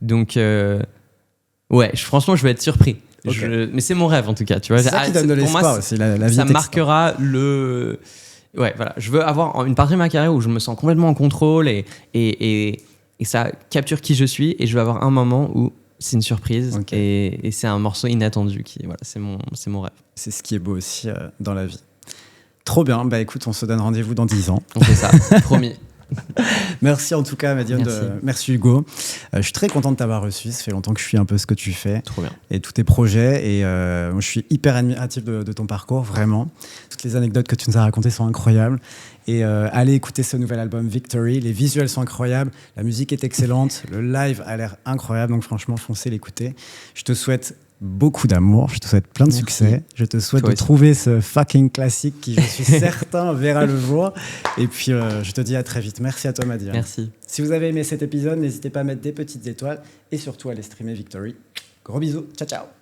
Speaker 1: donc, franchement, je veux être surpris.
Speaker 2: Okay.
Speaker 1: Mais c'est mon rêve, en tout cas. Tu vois.
Speaker 2: C'est ça qui donne de l'espoir
Speaker 1: moi,
Speaker 2: aussi. La vie
Speaker 1: ça
Speaker 2: est extra.
Speaker 1: marquera le... Ouais, voilà. Je veux avoir une partie de ma carrière où je me sens complètement en contrôle et ça capture qui je suis. Et je veux avoir un moment où c'est une surprise et c'est un morceau inattendu. Voilà, c'est mon rêve.
Speaker 2: C'est ce qui est beau aussi dans la vie. Trop bien. Bah écoute, on se donne rendez-vous dans 10 ans.
Speaker 1: On fait ça, promis.
Speaker 2: Merci en tout cas, Madiane. Merci Hugo. Je suis très content de t'avoir reçu. Ça fait longtemps que je suis un peu ce que tu fais.
Speaker 1: Trop bien.
Speaker 2: Et tous tes projets. Et moi, je suis hyper admiratif de ton parcours, vraiment. Toutes les anecdotes que tu nous as racontées sont incroyables. Et allez écouter ce nouvel album Victory. Les visuels sont incroyables. La musique est excellente. Le live a l'air incroyable. Donc franchement, foncez l'écouter. Je te souhaite beaucoup d'amour, je te souhaite plein de succès, je te souhaite de trouver ce fucking classique qui, je suis certain, verra le jour. Et puis, je te dis à très vite. Merci à toi, Madiane.
Speaker 1: Merci.
Speaker 2: Si vous avez aimé cet épisode, n'hésitez pas à mettre des petites étoiles et surtout à aller streamer Victory. Gros bisous, ciao ciao.